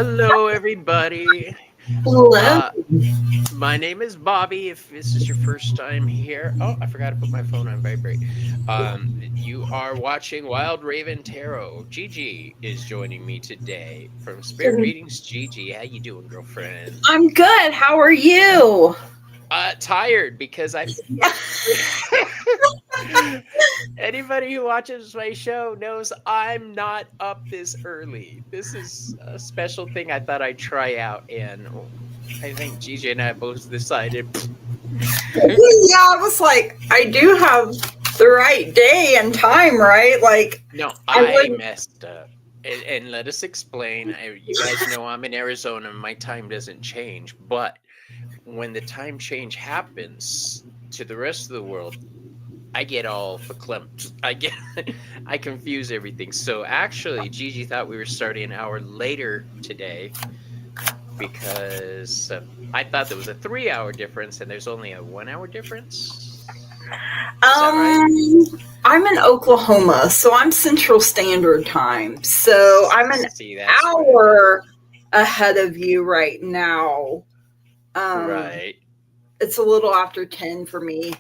Hello, everybody. Hello. Uh, my name is Bobby. If this is your first time here, oh, I forgot to put my phone on vibrate. You are watching Wild Raven Tarot. Gigi is joining me today from Spirit Readings. Gigi, how you doing, girlfriend? I'm good. How are you? Tired because I. Anybody who watches my show knows I'm not up this early. This is a special thing I thought I'd try out, and I think Gigi and I both decided. Yeah, I was like, I do have the right day and time, right? Like, No, I I wouldn't. messed up. And let us explain. You guys know I'm in Arizona. My time doesn't change. But when the time change happens to the rest of the world, I get all verklempt. I confuse everything. So actually, Gigi thought we were starting an hour later today because I thought there was a 3-hour difference and there's only a 1-hour difference. Is that right? I'm in Oklahoma, so I'm Central Standard Time. So I'm an See, that's what it hour ahead of you right now. is. Um, Right. it's a little after 10 for me.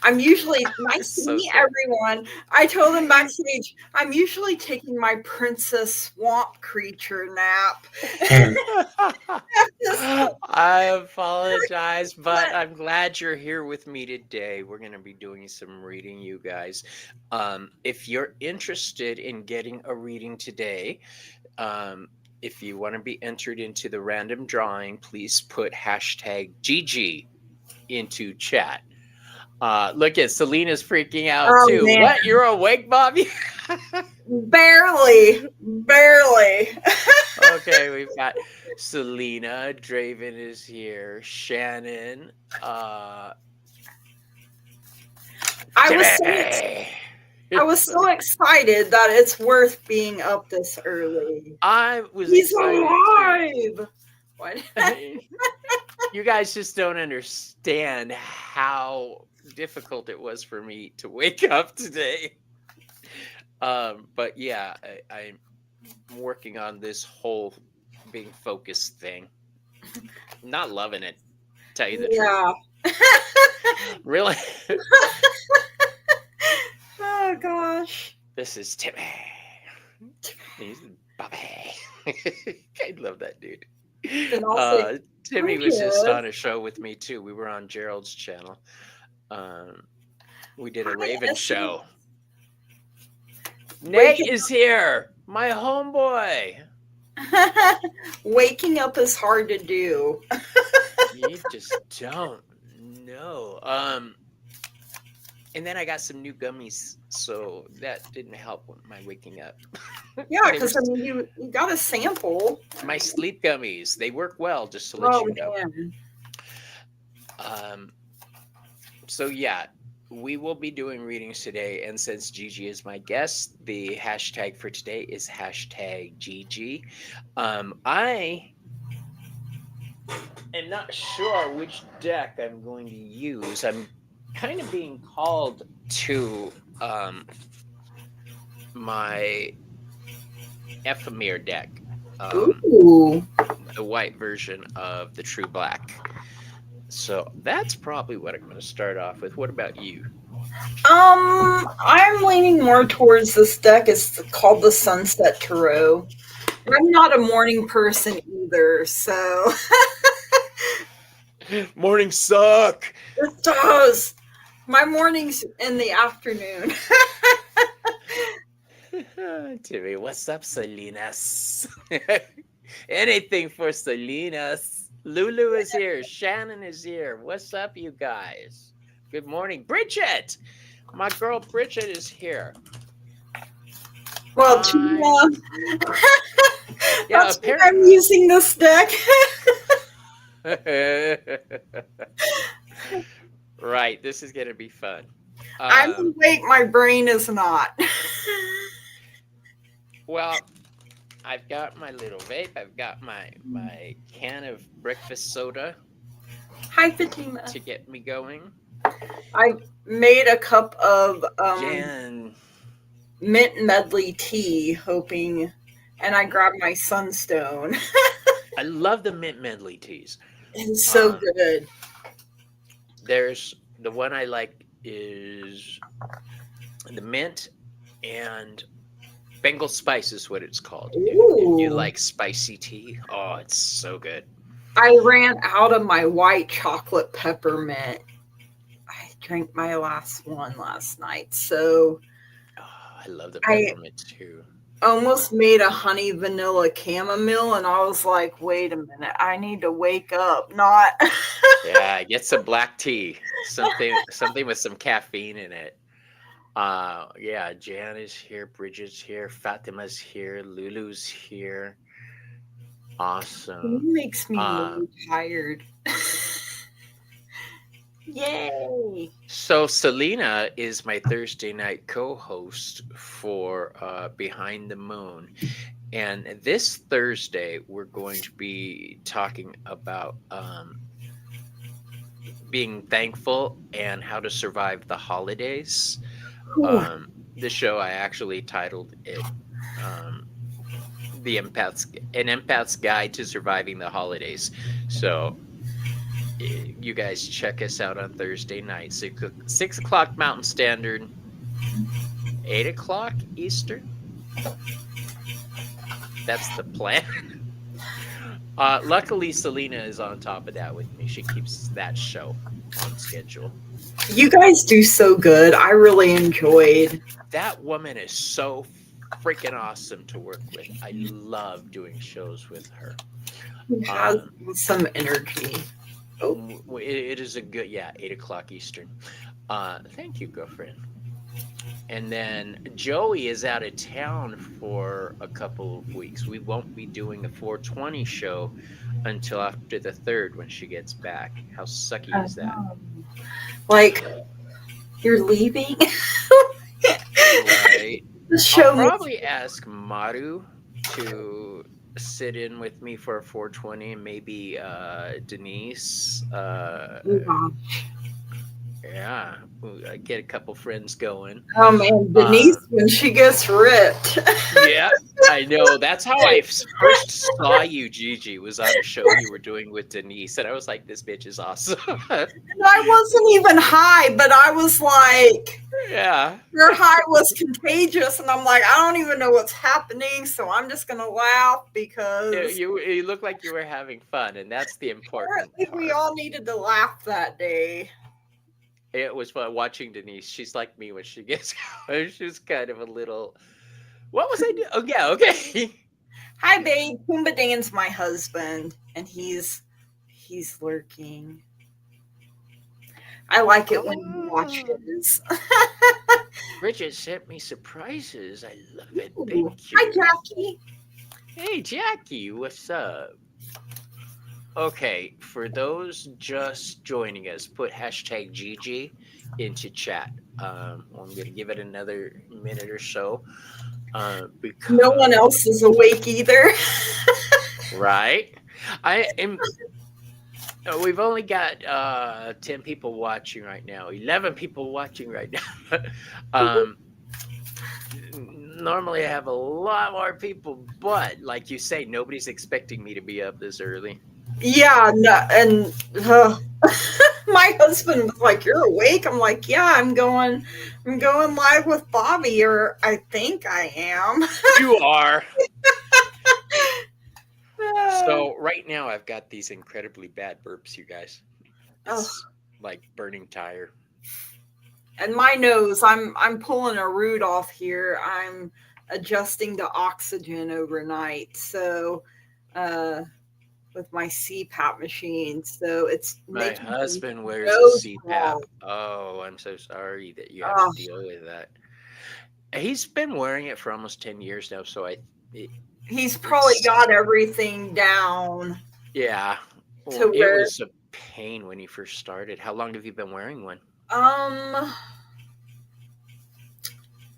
I'm usually nice to So meet sad. everyone. I told them backstage, I'm usually taking my princess swamp creature nap. I apologize, but I'm glad you're here with me today. We're going to be doing some reading, you guys. If you're interested in getting a reading today, if you want to be entered into the random drawing, please put hashtag Gigi into chat. Look at Selena's freaking out Oh too. man, What? You're awake, Bobby? barely. Okay, we've got Selena. Draven is here. Shannon. I was so excited that it's worth being up this early. I was He's excited alive. What? You guys just don't understand how difficult it was for me to wake up today. But yeah, I'm working on this whole being focused thing. Not loving it, tell you the truth. Really? Oh gosh. This is Timmy. He's Bobby. I love that dude. Timmy was just on a show with me too. We were on Gerald's channel. We did a Raven show. Nate is here, my homeboy. Waking up is hard to do. You just don't know. And then I got some new gummies, so that didn't help with my waking up. Yeah, because I mean, you got a sample. My sleep gummies, they work well, just to let you know. Man. So yeah, we will be doing readings today, and since Gigi is my guest, the hashtag for today is hashtag Gigi. I am not sure which deck I'm going to use. I'm kind of being called to my ephemer deck, the white version of the True Black. So that's probably what I'm going to start off with. What about you? I'm leaning more towards this deck. It's called the Sunset Tarot. I'm not a morning person either, so mornings suck. It does. My morning's in the afternoon. Timmy, what's up, Salinas? Anything for Salinas. Lulu is here. Shannon is here. What's up, you guys? Good morning. Bridget! My girl Bridget is here. Well, yeah, that's why I'm using this deck. Right, this is going to be fun. I'm awake, my brain is not. Well, I've got my little vape. I've got my can of breakfast soda. Hi, Fatima. To get me going. I made a cup of mint medley tea, hoping, and I grabbed my sunstone. I love the mint medley teas. It's so Um, good. there's the one I like is the mint and Bengal spice is what it's called. If you Ooh. like spicy tea, oh, it's so good. I ran out of my white chocolate peppermint. I drank my last one last night. So Oh, I love the I peppermint too. almost made a honey vanilla chamomile, and I was like, wait a minute, I need to wake up. Not. Yeah, get some black tea, something with some caffeine in it. Yeah, Jan is here, Bridget's here, Fatima's here, Lulu's here. It Awesome. makes me Uh, really tired. Yay. so Selena is my Thursday night co-host for Behind the Moon, and this Thursday we're going to be talking about being thankful and how to survive the holidays. Whew. The show I actually titled it um, "The Empath's an Empath's Guide to Surviving the Holidays." So you guys check us out on Thursday night, 6 o'clock Mountain Standard, 8 o'clock Eastern. That's the plan. Luckily, Selena is on top of that with me. She keeps that show on schedule. You guys do so good. I really enjoyed. That woman is so freaking awesome to work with. I love doing shows with her. He has Um, some energy. Oh, it is a good, yeah, 8 o'clock Eastern. Thank you, girlfriend. And then Joey is out of town for a couple of weeks. We won't be doing the 420 show until after the 3rd when she gets back. How sucky is that? like you're leaving. Right. The I'll show makes. probably ask Maru to sit in with me for a 420 and maybe Denise. Yeah, get a couple friends going. Oh man, Uh, Denise when she gets ripped. yeah, I know. That's how I first saw you, Gigi, was on a show you were doing with Denise. And I was like, this bitch is awesome. I wasn't even high, but I was like, Yeah. your high was contagious, and I'm like, I don't even know what's happening, so I'm just gonna laugh because You look like you were having fun, and that's the important apparently we part. all needed to laugh that day. It was fun watching Denise. She's like me when she gets going. She's kind of a little. What was I doing? Oh yeah, okay. Hi, babe. Pumbaa Dan's my husband, and he's lurking. I like it when he Oh, watches. Bridget sent me surprises. I love it. Ooh. Thank Hi, you. Jackie. Hey Jackie, what's up? Okay, for those just joining us, put hashtag Gigi into chat. I'm gonna give it another minute or so. No one Because else is awake either. right, I am. We've only got 10 people watching right now, 11 people watching right now. um, Normally I have a lot more people, but like you say, nobody's expecting me to be up this early. Yeah, no, and my husband was like, "You're awake." I'm like, "Yeah, I'm going live with Bobby, or I think I am." You are. So right now I've got these incredibly bad burps, you guys. Oh, It's like burning tire. and my nose, I'm pulling a root off here. I'm adjusting to oxygen overnight, so with my CPAP machine, so it's My making my husband wears a nose CPAP. raw. Oh, I'm so sorry that you have to Oh, deal with that. He's been wearing it for almost 10 years now, so it, he's probably it's got everything down yeah. Well, to it where was a pain when he first started. How long have you been wearing one? um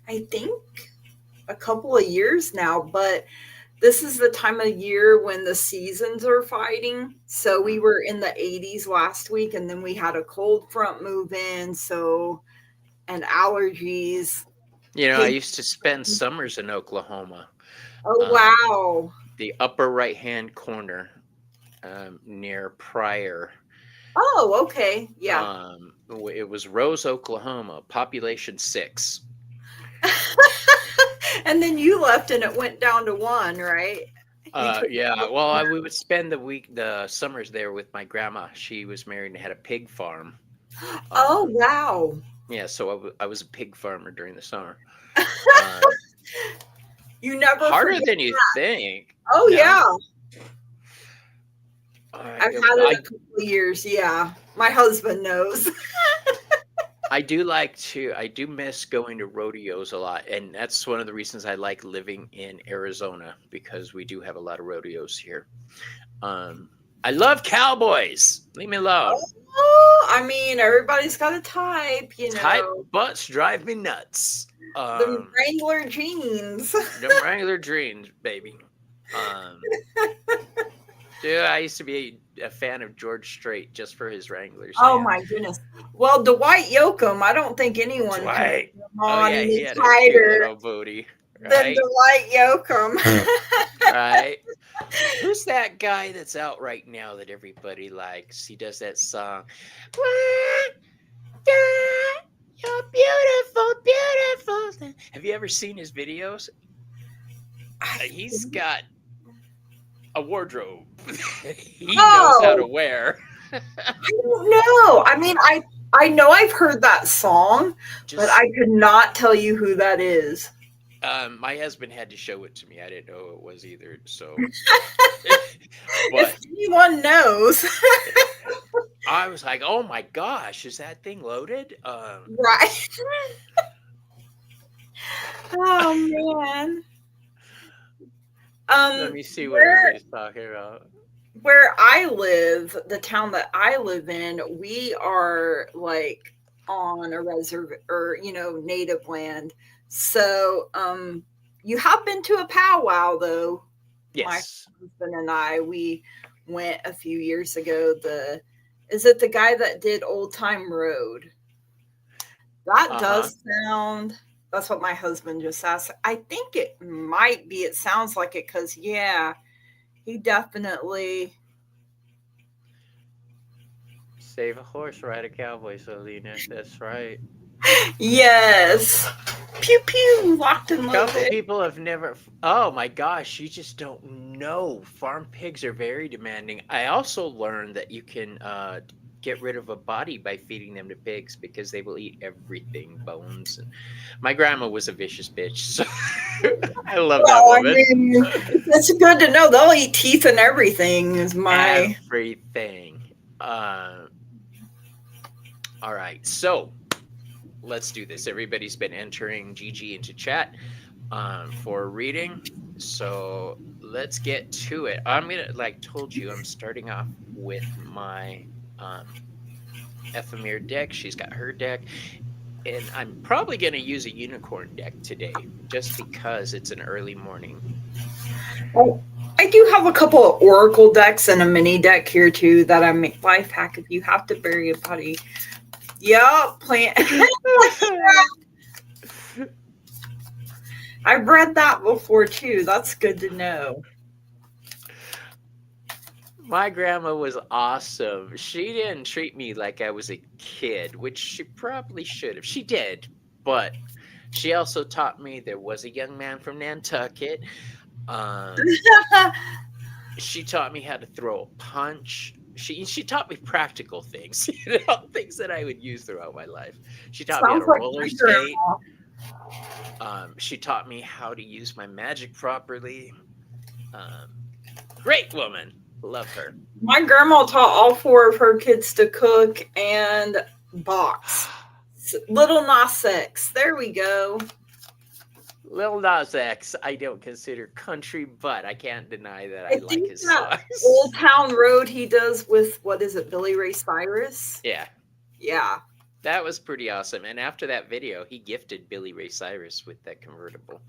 I think a couple of years now, but this is the time of year when the seasons are fighting. So we were in the 80s last week, and then we had a cold front move in, so and allergies. You know, I Hey, used to spend summers in Oklahoma. oh Um, wow. the upper right hand corner. near Pryor. Oh, okay. Yeah. It was Rose, Oklahoma, population 6. And then you left and it went down to one, right? You took Yeah. Well, we would spend the summers there with my grandma. She was married and had a pig farm. Oh, Um, wow. yeah, so I was a pig farmer during the summer. Um, You never Harder forget. than you think. Oh, No, yeah. I, I've had it I a couple of years. Yeah. My husband knows. I do miss going to rodeos a lot, and that's one of the reasons I like living in Arizona because we do have a lot of rodeos here. Um, I love cowboys. Leave me alone. Oh, I mean, everybody's got a type, Type butts drive me nuts. The Wrangler jeans. Them Wrangler dreams, baby. Um, Dude, I used to be a fan of George Strait just for his Wranglers, Oh man. my goodness. Well, Dwight Yoakam, I don't think anyone can Dwight. put him Oh on yeah, he any had a cute tighter little booty, than right? Dwight Yoakam. Right. Who's that guy that's out right now that everybody likes? He does that song. You're beautiful, beautiful. Have you ever seen his videos? He's got a wardrobe. He knows how to Oh, wear. I don't know. I mean, I know I've heard that song, but Just I could not tell you who that is. my husband had to show it to me. I didn't know who it was either. So, If but anyone knows, I was like, "Oh my gosh, is that thing loaded?" right? Oh man. Let me see what Where everybody's talking about. where I live, the town that I live in, we are like on a reserve or native land. So you have been to a powwow though. My Yes. husband and we went a few years ago. The Is it the guy that did Old Time Road? That Uh huh. does sound. That's what my husband just asked. I think it might be. It sounds like it because yeah, he definitely. Save a horse, ride a cowboy, Selena. That's right. Yes. Pew pew, locked and A couple loaded. people have never. Oh my gosh, you just don't know. Farm pigs are very demanding. I also learned that you can get rid of a body by feeding them to pigs because they will eat everything, bones. And my grandma was a vicious bitch, so I love that Well, I woman. mean, it's good to know they'll eat teeth and everything. Is my Everything. Uh, all right, so let's do this. Everybody's been entering Gigi into chat for reading. So let's get to it. I'm gonna, like told you, I'm starting off with my Ephemer deck. She's got her deck, and I'm probably gonna use a unicorn deck today, just because it's an early morning. Oh, I do have a couple of Oracle decks and a mini deck here too that I make life hack if you have to bury a body. Yep, plant. I've read that before too. That's good to know. My grandma was awesome. She didn't treat me like I was a kid, which she probably should have. She did, but she also taught me there was a young man from Nantucket. Um, she taught me how to throw a punch. She taught me practical things, things that I would use throughout my life. She taught me how to Sounds like roller my skate. grandma. She taught me how to use my magic properly. Um, Great woman, love her. My grandma taught all four of her kids to cook and box. Little Nas X. There we go. Lil Nas X, I don't consider country, but I can't deny that I I like think his that songs. Old Town Road he does with what is it, Billy Ray Cyrus? Yeah, Yeah. that was pretty awesome. And after that video, he gifted Billy Ray Cyrus with that convertible.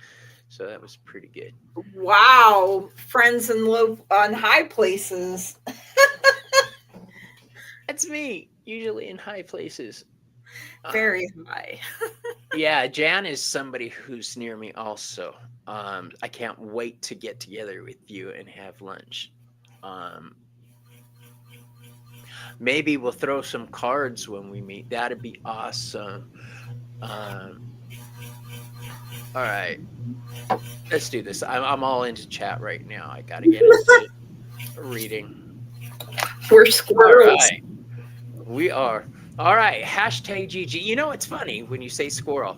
So that was pretty good. Wow. Friends in low on high places. That's me, usually in high places. Very high. Yeah, Jan is somebody who's near me also. I can't wait to get together with you and have lunch. Um, Maybe we'll throw some cards when we meet. That'd be awesome. Um, all right, let's do this. I'm all into chat right now. I got to get into reading. We're All squirrels. right, we are. All right, hashtag Gigi. You know, it's funny when you say squirrel.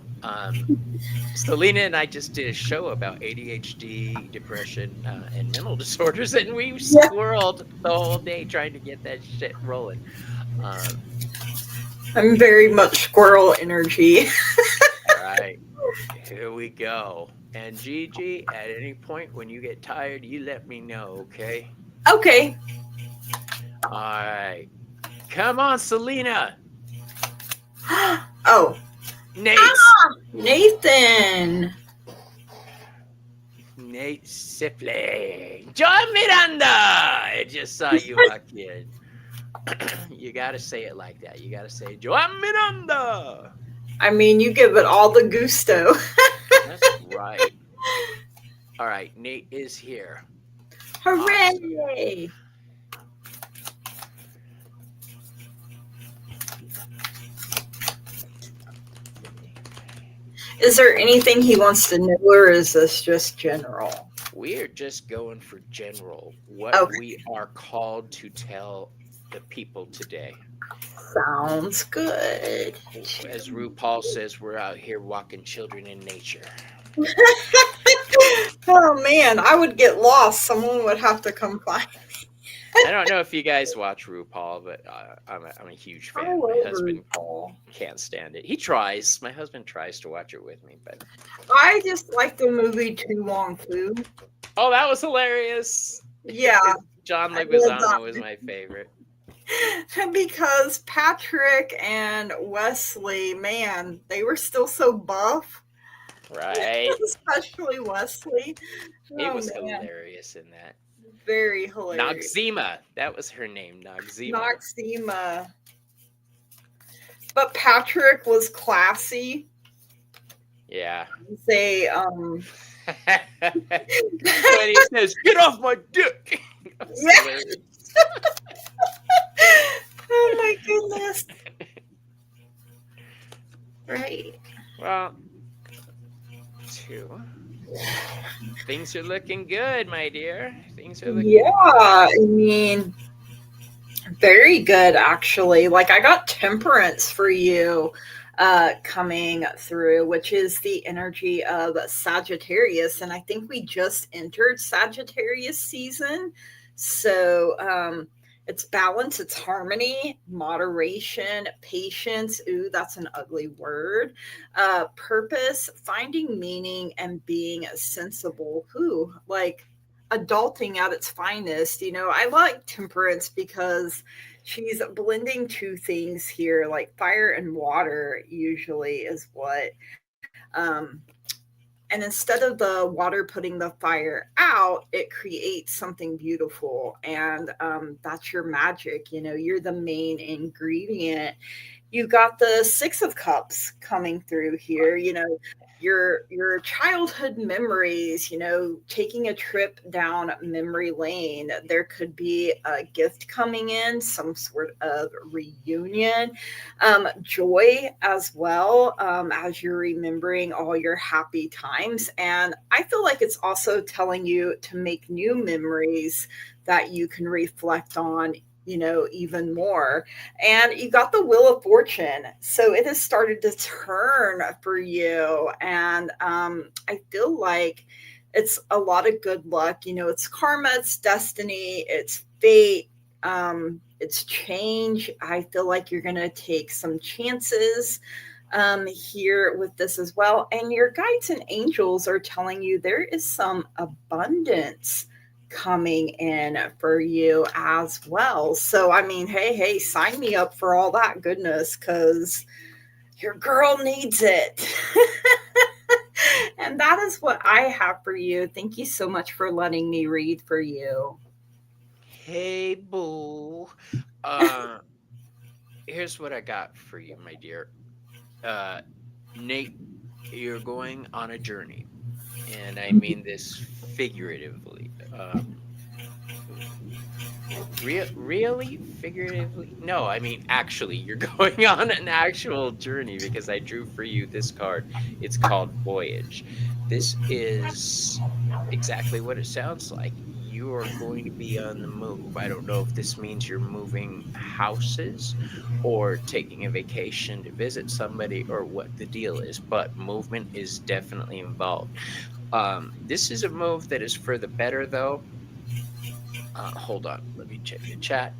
Selena and I just did a show about ADHD, depression, and mental disorders, and we Yeah. squirreled the whole day trying to get that shit rolling. Um, I'm very much squirrel energy. all right, here we go. And Gigi, at any point when you get tired, you let me know, okay? Okay. All right. Come on, Selena. Oh, Nate. Nathan. Nate Sifley. John Miranda. I just saw you walk in. You got to say it like that. You got to say, Joan Miranda. I mean, you give it all the gusto. That's right. All right. Nate is here. Hooray! Is there anything he wants to know, or is this just general? We're just going for general, what Okay. we are called to tell the people today. Sounds good. As RuPaul says, we're out here walking children in nature. Oh man, I would get lost. Someone would have to come find me. I don't know if you guys watch RuPaul, but I'm a huge I fan. My love husband RuPaul. can't stand it. He tries. My husband tries to watch it with me, but I just like the movie Too Long Too. oh, that was hilarious. Yeah, John I love Leguizamo that. was my favorite. Because Patrick and Wesley, man, they were still so buff. Right. Especially Wesley. He Oh was man, hilarious in that. very hilarious. Noxzema. That was her name, Noxzema. Noxzema. But Patrick was classy. Yeah. They When he says, "Get off my dick." That was Yeah. hilarious. Oh my goodness. Right. Well, two. Things are looking good, my dear. Things are looking Yeah, I mean, very good actually. Like I got temperance for you coming through, which is the energy of Sagittarius. And I think we just entered Sagittarius season. So it's balance, it's harmony, moderation, patience. Ooh, that's an ugly word. Purpose, finding meaning, and being sensible. Ooh, like adulting at its finest. You know, I like temperance because she's blending two things here, like fire and water, usually is what. And instead of the water putting the fire out, it creates something beautiful. And that's your magic. You know, you're the main ingredient. You got the Six of Cups coming through here. You know, your childhood memories, you know, taking a trip down memory lane. There could be a gift coming in, some sort of reunion, joy as well, as you're remembering all your happy times. And I feel like it's also telling you to make new memories that you can reflect on, you know, even more. And you got the Wheel of Fortune. So it has started to turn for you. And I feel like it's a lot of good luck. You know, it's karma, it's destiny, it's fate, it's change. I feel like you're going to take some chances here with this as well. And your guides and angels are telling you there is some abundance coming in for you as well. So, I mean, hey, sign me up for all that goodness because your girl needs it. And that is what I have for you. Thank you so much for letting me read for you. Hey, boo. Here's what I got for you, my dear. Nate, you're going on a journey, and I mean this figuratively. Really? Figuratively? No, I mean, actually, you're going on an actual journey because I drew for you this card. It's called Voyage. This is exactly what it sounds like. You are going to be on the move. I don't know if this means you're moving houses or taking a vacation to visit somebody or what the deal is, but movement is definitely involved. This is a move that is for the better, though. Hold on, let me check the chat.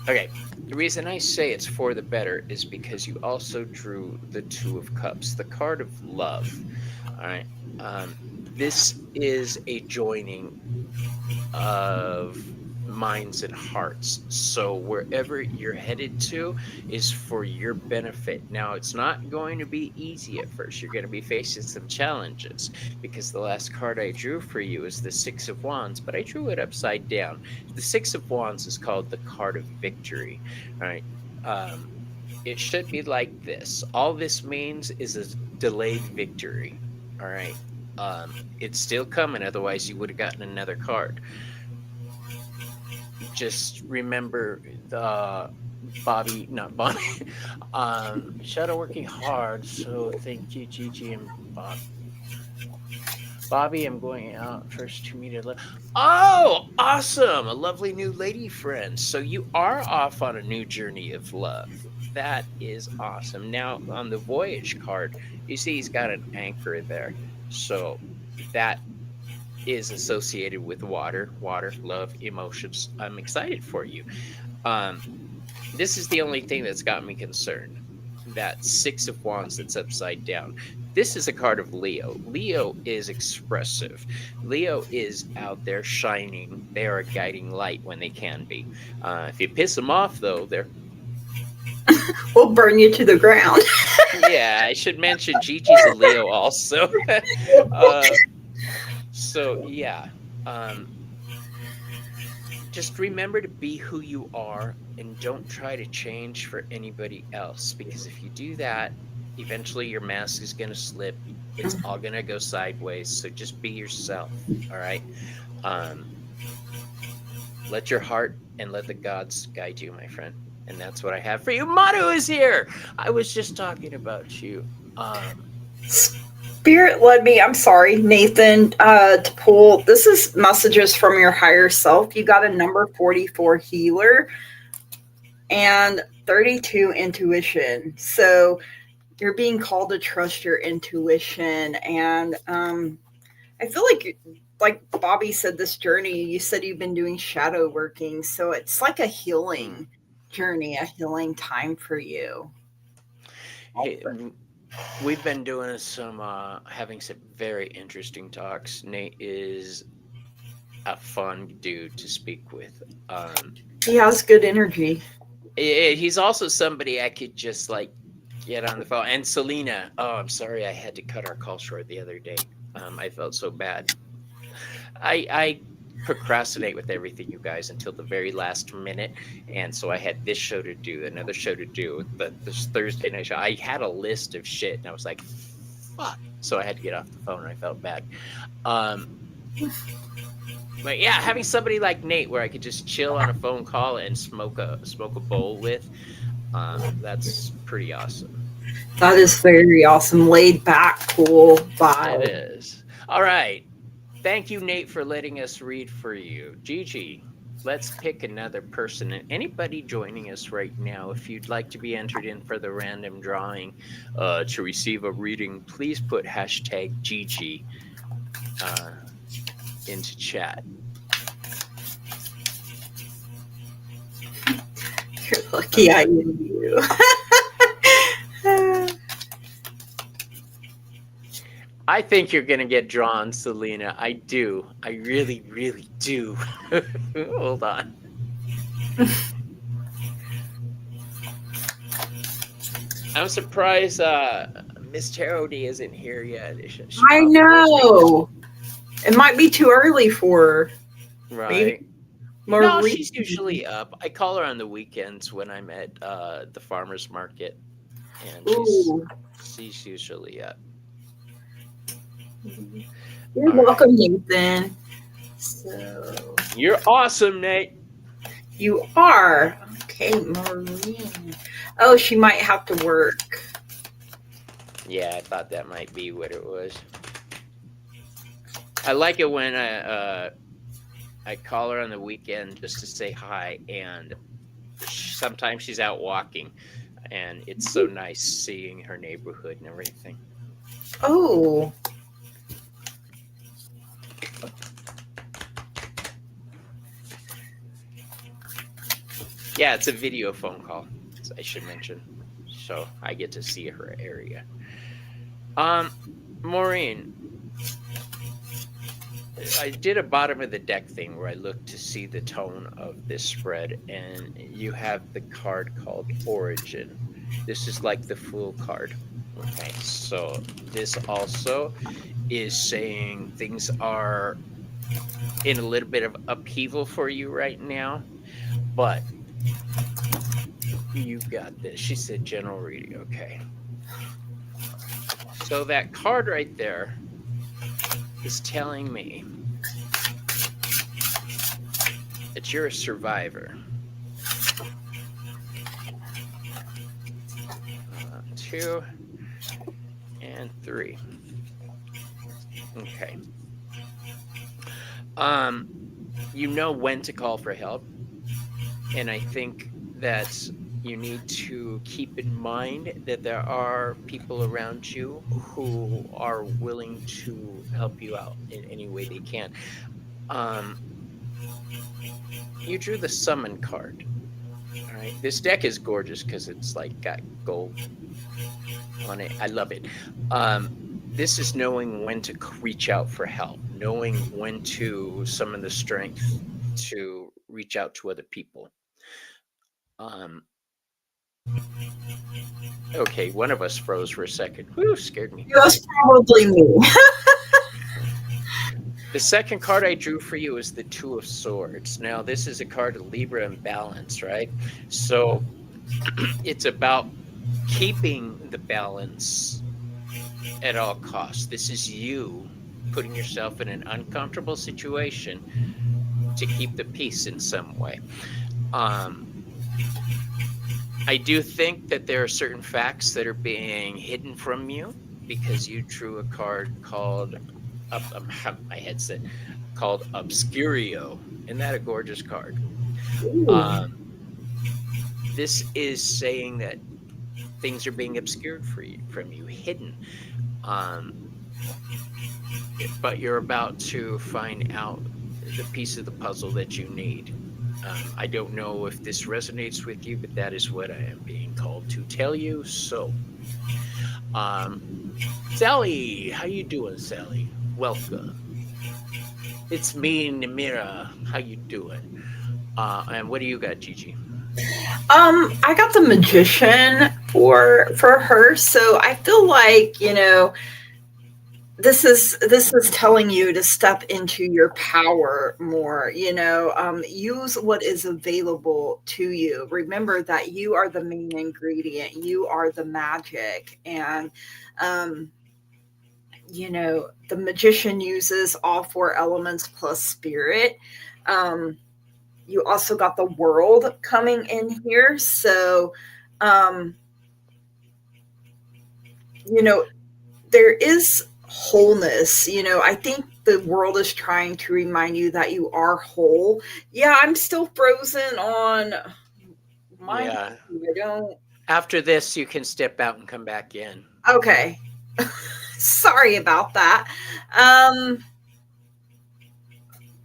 Okay, the reason I say it's for the better is because you also drew the Two of Cups, the card of love. All right, this is a joining of minds and hearts. So wherever you're headed to is for your benefit. Now, it's not going to be easy at first. You're going to be facing some challenges because the last card I drew for you is the Six of Wands, but I drew it upside down. The Six of Wands is called the card of victory. All right. It should be like this. All this means is a delayed victory. All right. It's still coming, otherwise you would have gotten another card. Just remember the Bobby, not Bobby, Shadow working hard. So thank you, Gigi and Bob. Bobby, I'm going out first to meet a. Oh, awesome! A lovely new lady friend. So you are off on a new journey of love. That is awesome. Now on the voyage card, you see he's got an anchor there. So that is associated with water, love, emotions. I'm excited for you. This is the only thing that's got me concerned. That Six of Wands that's upside down. This is a card of Leo. Leo is expressive. Leo is out there shining. They are a guiding light when they can be. If you piss them off, though, they're We'll burn you to the ground. yeah. I should mention Gigi's a Leo also. So yeah, just remember to be who you are and don't try to change for anybody else, because if you do that, eventually your mask is going to slip. It's all going to go sideways. So just be yourself. All right. Let your heart and let the gods guide you, my friend. And that's what I have for you. Manu is here. I was just talking about you. Spirit led me, I'm sorry, Nathan, to pull. This is messages from your higher self. You got a number 44 healer and 32 intuition. So you're being called to trust your intuition. And I feel like Bobby said, this journey, you said you've been doing shadow working. So it's like a healing journey, a healing time for you. Hey, we've been doing some, having some very interesting talks. Nate is a fun dude to speak with. He has good energy. He's also somebody I could just like get on the phone. And Selena, oh, I'm sorry I had to cut our call short the other day. I felt so bad. I procrastinate with everything, you guys, until the very last minute, and so I had this show to do, another show to do, this Thursday night show. I had a list of shit, and I was like, "Fuck!" So I had to get off the phone. And I felt bad. But yeah, having somebody like Nate, where I could just chill on a phone call and smoke a bowl with, that's pretty awesome. That is very awesome. Laid back, cool vibe. It is. All right. Thank you, Nate, for letting us read for you. Gigi, let's pick another person. And anybody joining us right now, if you'd like to be entered in for the random drawing to receive a reading, please put hashtag Gigi into chat. You're lucky I knew you. I think you're going to get drawn, Selena. I do. I really, really do. Hold on. I'm surprised Miss Tarody isn't here yet. I know. It might be too early for her. Right. No, she's usually up. I call her on the weekends when I'm at the farmer's market. And she's usually up. You're welcome, Nathan. So You're awesome, Nate. you are. Okay, Maureen. Oh, she might have to work. Yeah, I thought that might be what it was. I like it when I call her on the weekend just to say hi, and sometimes she's out walking, and it's so nice seeing her neighborhood and everything. Oh, Yeah, it's a video phone call, I should mention. So I get to see her area. Um, Maureen, I did a bottom of the deck thing where I looked to see the tone of this spread, and you have the card called Origin. This is like the Fool card. Okay, so this also is saying things are in a little bit of upheaval for you right now, but you got this. She said general reading. Okay. So that card right there is telling me that you're a survivor. 2 and 3. Okay. You know when to call for help, and I think that you need to keep in mind that there are people around you who are willing to help you out in any way they can. Um, you drew the summon card. All right. This deck is gorgeous because it's like got gold on it. I love it. This is knowing when to reach out for help, knowing when to summon the strength to reach out to other people. Um, okay, one of us froze for a second. Whew, scared me. it was probably me. The second card I drew for you is the Two of Swords. Now, this is a card of Libra and balance, right? So it's about keeping the balance at all costs. This is you putting yourself in an uncomfortable situation to keep the peace in some way. I do think that there are certain facts that are being hidden from you because you drew a card called my headset called Obscurio. Isn't that a gorgeous card? This is saying that things are being obscured from you, hidden. But you're about to find out the piece of the puzzle that you need. I don't know if this resonates with you, but that is what I am being called to tell you. So, Sally, how you doing, Sally? Welcome. It's me, Namira. How you doing? And what do you got, Gigi? I got the Magician for her, so I feel like this is telling you to step into your power more. Use what is available to you. Remember that you are the main ingredient. You are the magic, and the Magician uses all 4 elements plus spirit. You also got the World coming in here, so there is wholeness. I think the world is trying to remind you that you are whole. Yeah, I'm still frozen on my. Yeah. I don't. After this, you can step out and come back in. Okay. Sorry about that.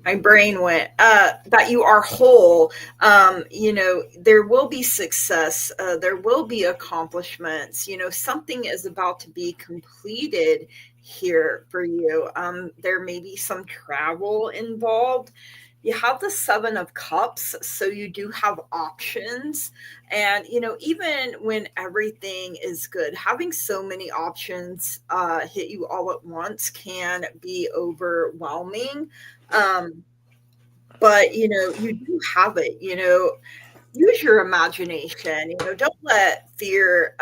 My brain went that you are whole. There will be success, there will be accomplishments. Something is about to be completed here for you. There may be some travel involved. You have the 7 of Cups, so you do have options. And even when everything is good, having so many options hit you all at once can be overwhelming. But you do have it. use your imagination. Don't let fear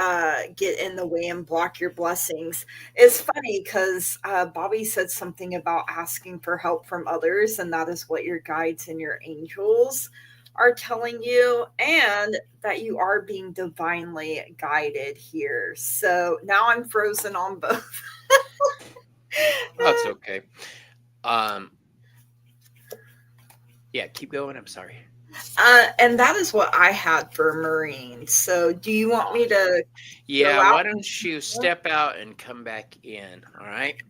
get in the way and block your blessings. It's funny because Bobby said something about asking for help from others, and that is what your guides and your angels are telling you, and that you are being divinely guided here. So now I'm frozen on both. That's okay. Um, yeah, keep going. I'm sorry. And that is what I had for Marine. So do you want me Awesome. to go Yeah, out? why don't you step out and come back in? All right.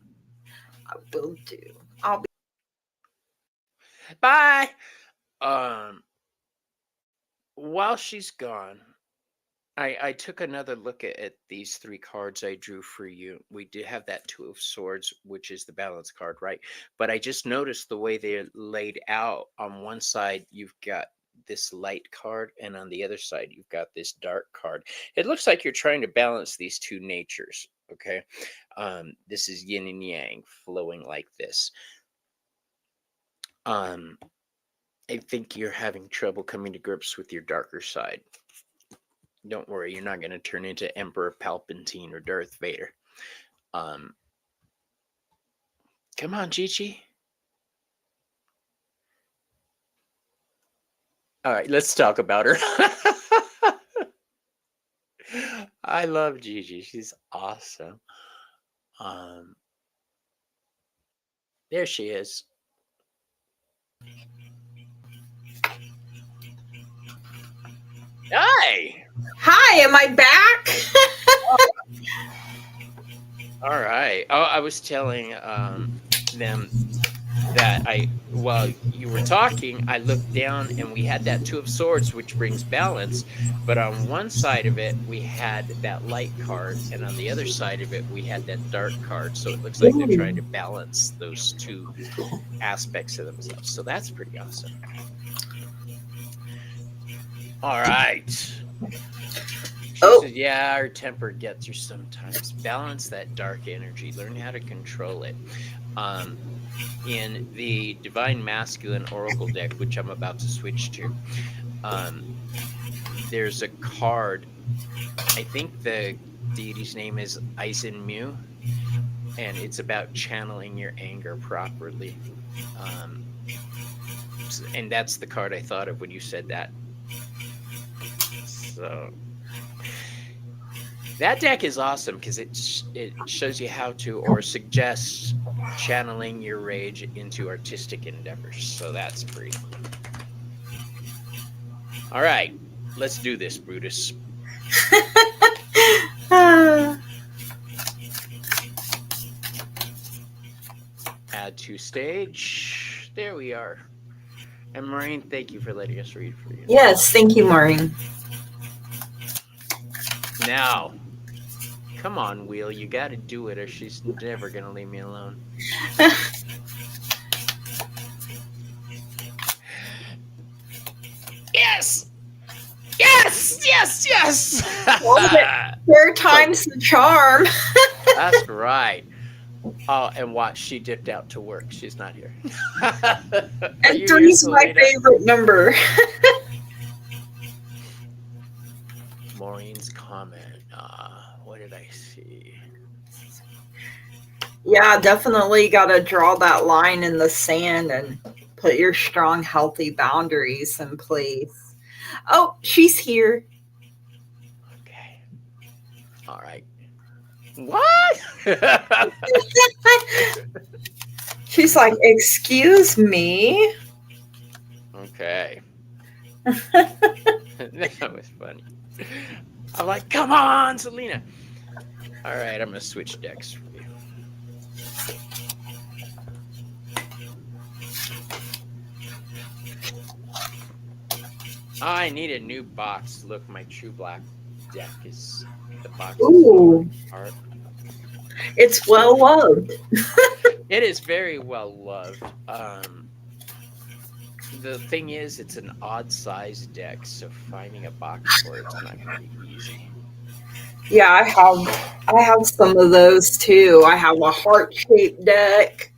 I will do. I'll be. Bye. Um, while she's gone, I took another look at these three cards I drew for you. We did have that Two of Swords, which is the balance card, right? But I just noticed the way they're laid out. On one side, you've got this light card, and on the other side, you've got this dark card. It looks like you're trying to balance these two natures, okay? This is yin and yang flowing like this. Um, I think you're having trouble coming to grips with your darker side. Don't worry, you're not going to turn into Emperor Palpatine or Darth Vader. Um, come on, Gigi. All right, let's talk about her. I love Gigi. She's awesome. Um, there she is. Hi. Hi, am I back? All right. Oh, I was telling them that while you were talking, I looked down and we had that Two of Swords, which brings balance. But on one side of it, we had that light card, and on the other side of it, we had that dark card. So it looks like they're trying to balance those two aspects of themselves. So that's pretty awesome. All right. Oh. Says, yeah, our temper gets you sometimes. Balance that dark energy. Learn how to control it. In the Divine Masculine Oracle deck, which I'm about to switch to, there's a card. I think the deity's name is Aizen Mu, and it's about channeling your anger properly. And that's the card I thought of when you said that. So that deck is awesome because it shows you how to, or suggests channeling your rage into artistic endeavors. So that's pretty. All right, let's do this, Brutus. Add to stage. There we are. And Maureen, thank you for letting us read for you. Yes, thank you, Maureen. Now, come on, Wheel. You got to do it, or she's never going to leave me alone. Yes! Yes! Yes! Yes! Third time's the charm. That's right. Oh, and watch, she dipped out to work. She's not here. And three's my favorite number. Maureen's comment. What did I see? Yeah, definitely got to draw that line in the sand and put your strong, healthy boundaries in place. Oh, she's here. Okay. All right. What? She's like, excuse me. Okay. That was funny. I'm like, come on, Selena. All right, I'm going to switch decks for you. I need a new box. Look, my True Black deck is the box. Ooh. Art. It's well loved. It is very well loved. The thing is, it's an odd size deck, so finding a box for it's not going to be easy. Yeah, I have some of those too. I have a heart-shaped deck.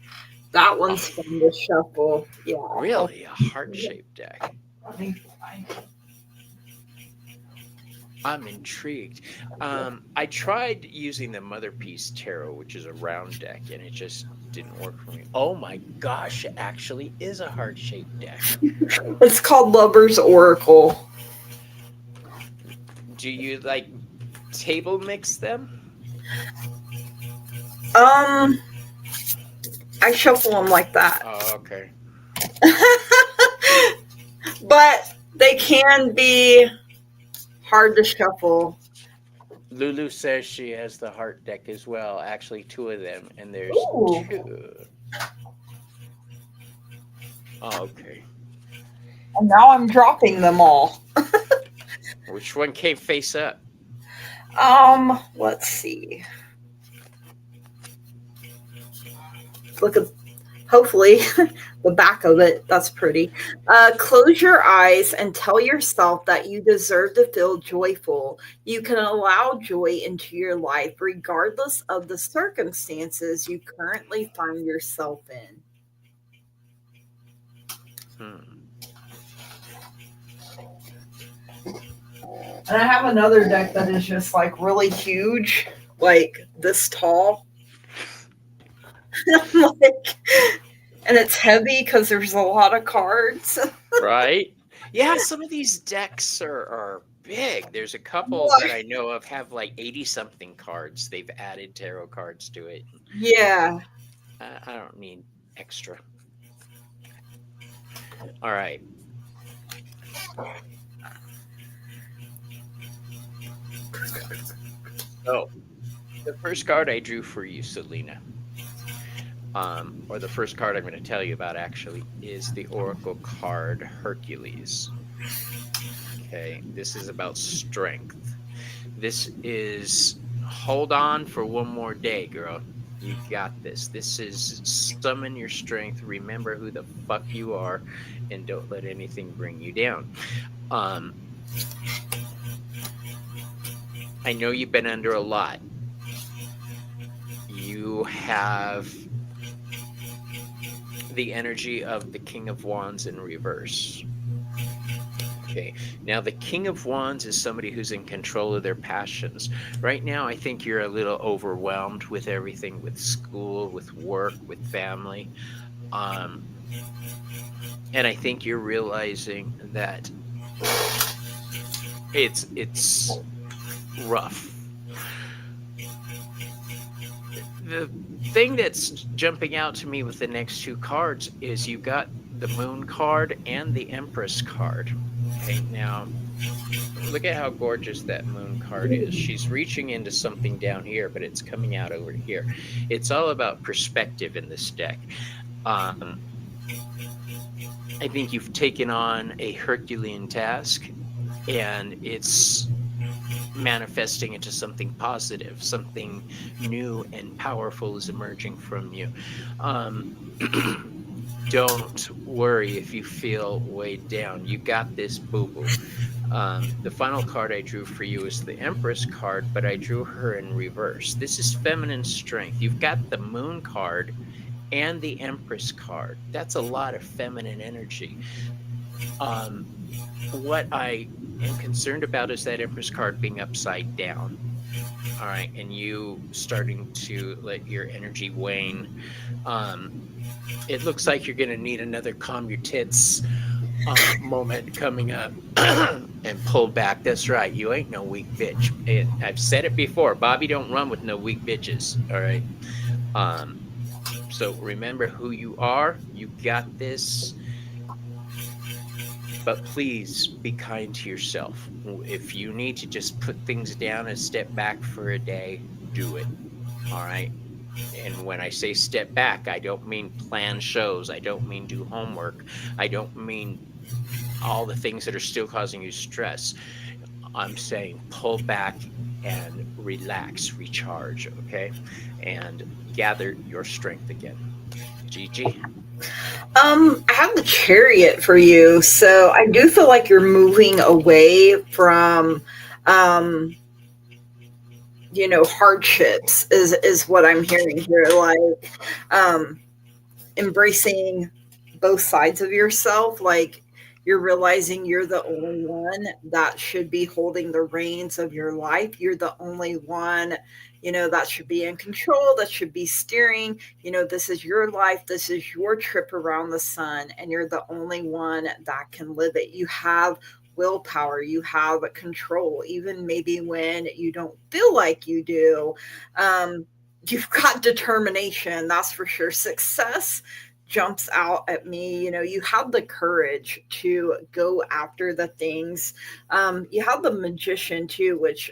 That one's fun to shuffle. Yeah. Really, a heart-shaped deck. I'm intrigued. I tried using the Mother Piece Tarot, which is a round deck, and it just didn't work for me. Oh my gosh, it actually is a heart shaped deck. It's called Lover's Oracle. Do you like table mix them? Um, I shuffle them like that. Oh, okay. But they can be hard to shuffle. Lulu says she has the heart deck as well. Actually, two of them, and there's Ooh. two. Oh, okay. And now I'm dropping them all. Which one came face up? Let's see. Look at, hopefully, the back of it. That's pretty. Close your eyes and tell yourself that you deserve to feel joyful. You can allow joy into your life regardless of the circumstances you currently find yourself in. And I have another deck that is just like really huge, like this tall. I'm like, and it's heavy because there's a lot of cards. Right? Yeah, some of these decks are big. There's a couple that I know of have like 80 something cards. They've added tarot cards to it. Yeah. I don't need extra. All right. So, the first card I drew for you, Selena, or the first card I'm going to tell you about actually, is the Oracle card Hercules. Okay, this is about strength. This is hold on for one more day, girl. You got this. This is summon your strength. Remember who the fuck you are, and don't let anything bring you down. I know you've been under a lot. You have the energy of the King of Wands in reverse. Okay, now the King of Wands is somebody who's in control of their passions. Right now, I think you're a little overwhelmed with everything, with school, with work, with family. And I think you're realizing that it's rough. The thing that's jumping out to me with the next two cards is you got the Moon card and the Empress card. Okay, now look at how gorgeous that Moon card is. She's reaching into something down here, but it's coming out over here. It's all about perspective in this deck. I think you've taken on a Herculean task, and it's manifesting into something positive, something new and powerful is emerging from you. Don't worry if you feel weighed down. You got this, boo-boo. The final card I drew for you is the Empress card, but I drew her in reverse. This is feminine strength. You've got the Moon card and the Empress card. That's a lot of feminine energy. What I am concerned about is that Empress card being upside down. All right, and you starting to let your energy wane. It looks like you're going to need another calm your tits moment coming up and pull back. That's right. You ain't no weak bitch. And I've said it before. Bobby don't run with no weak bitches. All right. So remember who you are. You got this. But please be kind to yourself. If you need to just put things down and step back for a day, do it. All right. And when I say step back, I don't mean plan shows. I don't mean do homework. I don't mean all the things that are still causing you stress. I'm saying pull back and relax, recharge, okay? And gather your strength again. Gigi? I have the Chariot for you. So I do feel like you're moving away from hardships is what I'm hearing here, like embracing both sides of yourself. Like You're realizing you're the only one that should be holding the reins of your life. You're the only one, that should be in control, that should be steering. This is your life. This is your trip around the sun, and you're the only one that can live it. You have willpower, you have control, even maybe when you don't feel like you do. You've got determination, that's for sure. Success jumps out at me. You have the courage to go after the things. You have the magician too, which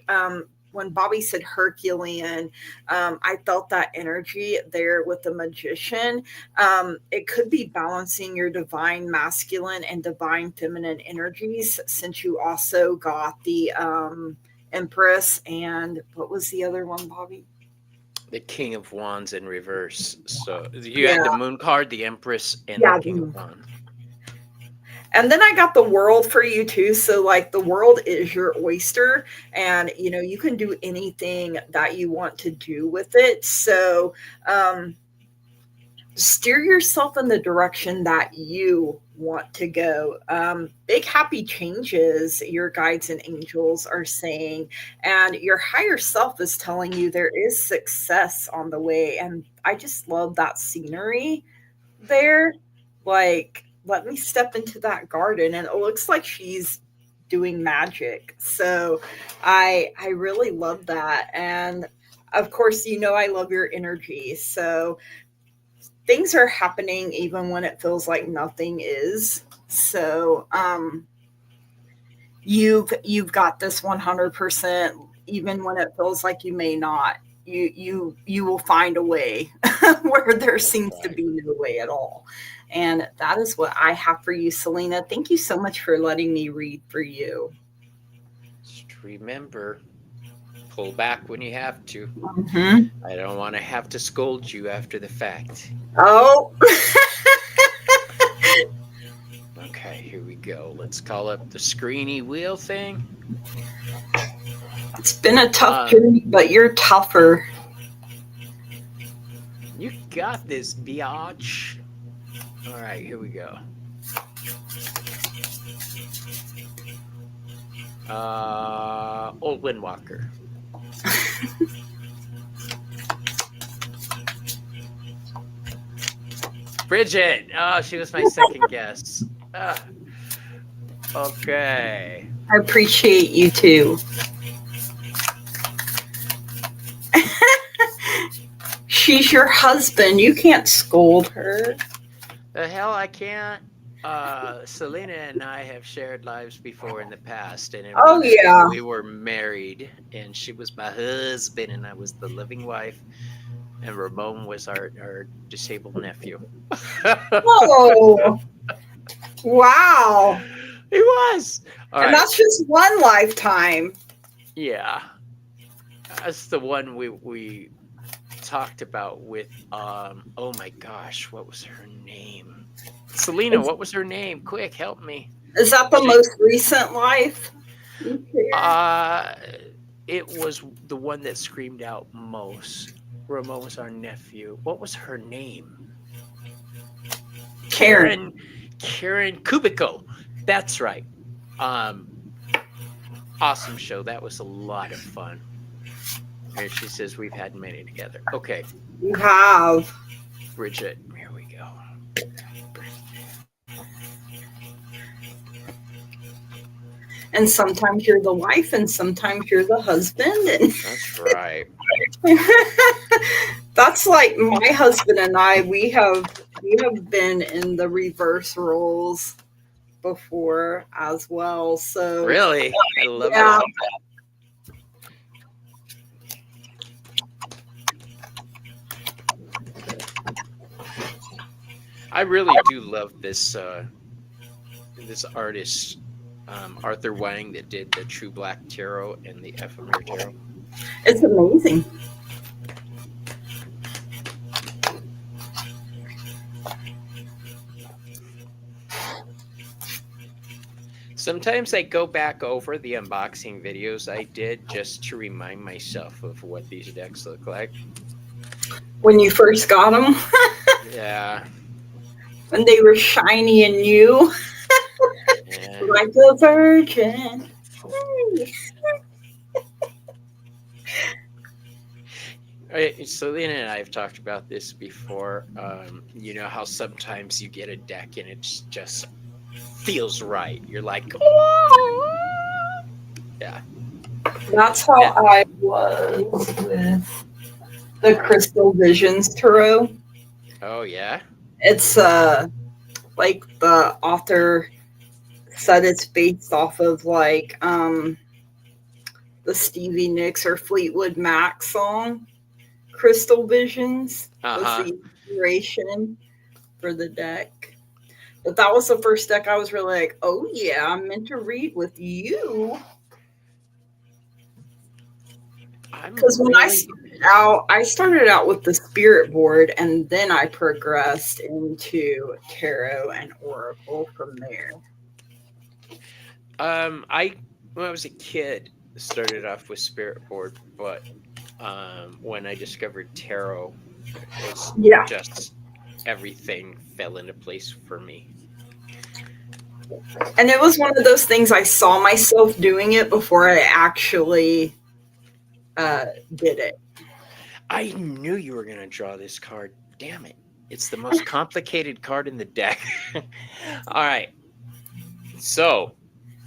when Bobby said Herculean, I felt that energy there with the magician. It could be balancing your divine masculine and divine feminine energies, since you also got the Empress, and what was the other one, Bobby? The King of Wands in reverse. So you Yeah, had the Moon card, the Empress, and the yeah. King of Wands. And then I got the world for you too. So like the world is your oyster, and you can do anything that you want to do with it. So steer yourself in the direction that you want to go. Big happy changes, your guides and angels are saying, and your higher self is telling you there is success on the way. And I just love that scenery there. Like, let me step into that garden, and it looks like she's doing magic. So I really love that. And of course, I love your energy. So things are happening even when it feels like nothing is. So you've got this 100%, even when it feels like you may not. You will find a way where there seems to be no way at all. And that is what I have for you, Selena. Thank you so much for letting me read for you. Just remember, pull back when you have to. Mm-hmm. I don't want to have to scold you after the fact. Oh. Okay, here we go. Let's call up the screeny wheel thing. It's been a tough journey, but you're tougher. You got this, biatch. All right, here we go. Old Windwalker. Bridget. Oh, she was my second guess. Okay. I appreciate you too. She's your husband. You can't scold her. The hell I can't. Selena and I have shared lives before in the past, and yeah, we were married, and she was my husband, and I was the living wife, and Ramon was our disabled nephew. Whoa! Wow! He was, and that's just one lifetime. Yeah, that's the one we talked about with. Oh my gosh, what was her name? Selena, what was her name? Quick, help me. Is that the most recent life? It was the one that screamed out most. Ramon was our nephew. What was her name? Karen Kubico. That's right. Awesome show. That was a lot of fun. And she says we've had many together. Okay. You have. Bridget, here we go. And sometimes you're the wife, and sometimes you're the husband. And that's right. That's like my husband and I. We have been in the reverse roles before as well. So really, I love that. I really do love this this artist, Arthur Wang, that did the True Black Tarot and the Ephemer Tarot. It's amazing. Sometimes I go back over the unboxing videos I did just to remind myself of what these decks look like. When you first got them? Yeah. When they were shiny and new? like a virgin. Selena and I have talked about this before. You know how sometimes you get a deck and it just feels right. You're like, oh, yeah. That's how That, I was with the Crystal Visions Tarot. oh yeah. It's like the author said it's based off of like the Stevie Nicks or Fleetwood Mac song. Crystal Visions Uh was huh. the inspiration for the deck. But that was the first deck I was really like, oh yeah, I'm meant to read with you. I'm Because when really. I started out with the spirit board and then I progressed into tarot and oracle from there. I when I was a kid started off with spirit board, but when I discovered tarot, it's Yeah. just everything fell into place for me. And it was one of those things I saw myself doing it before I actually did it. I knew you were going to draw this card. Damn it. It's the most complicated card in the deck. All right. So,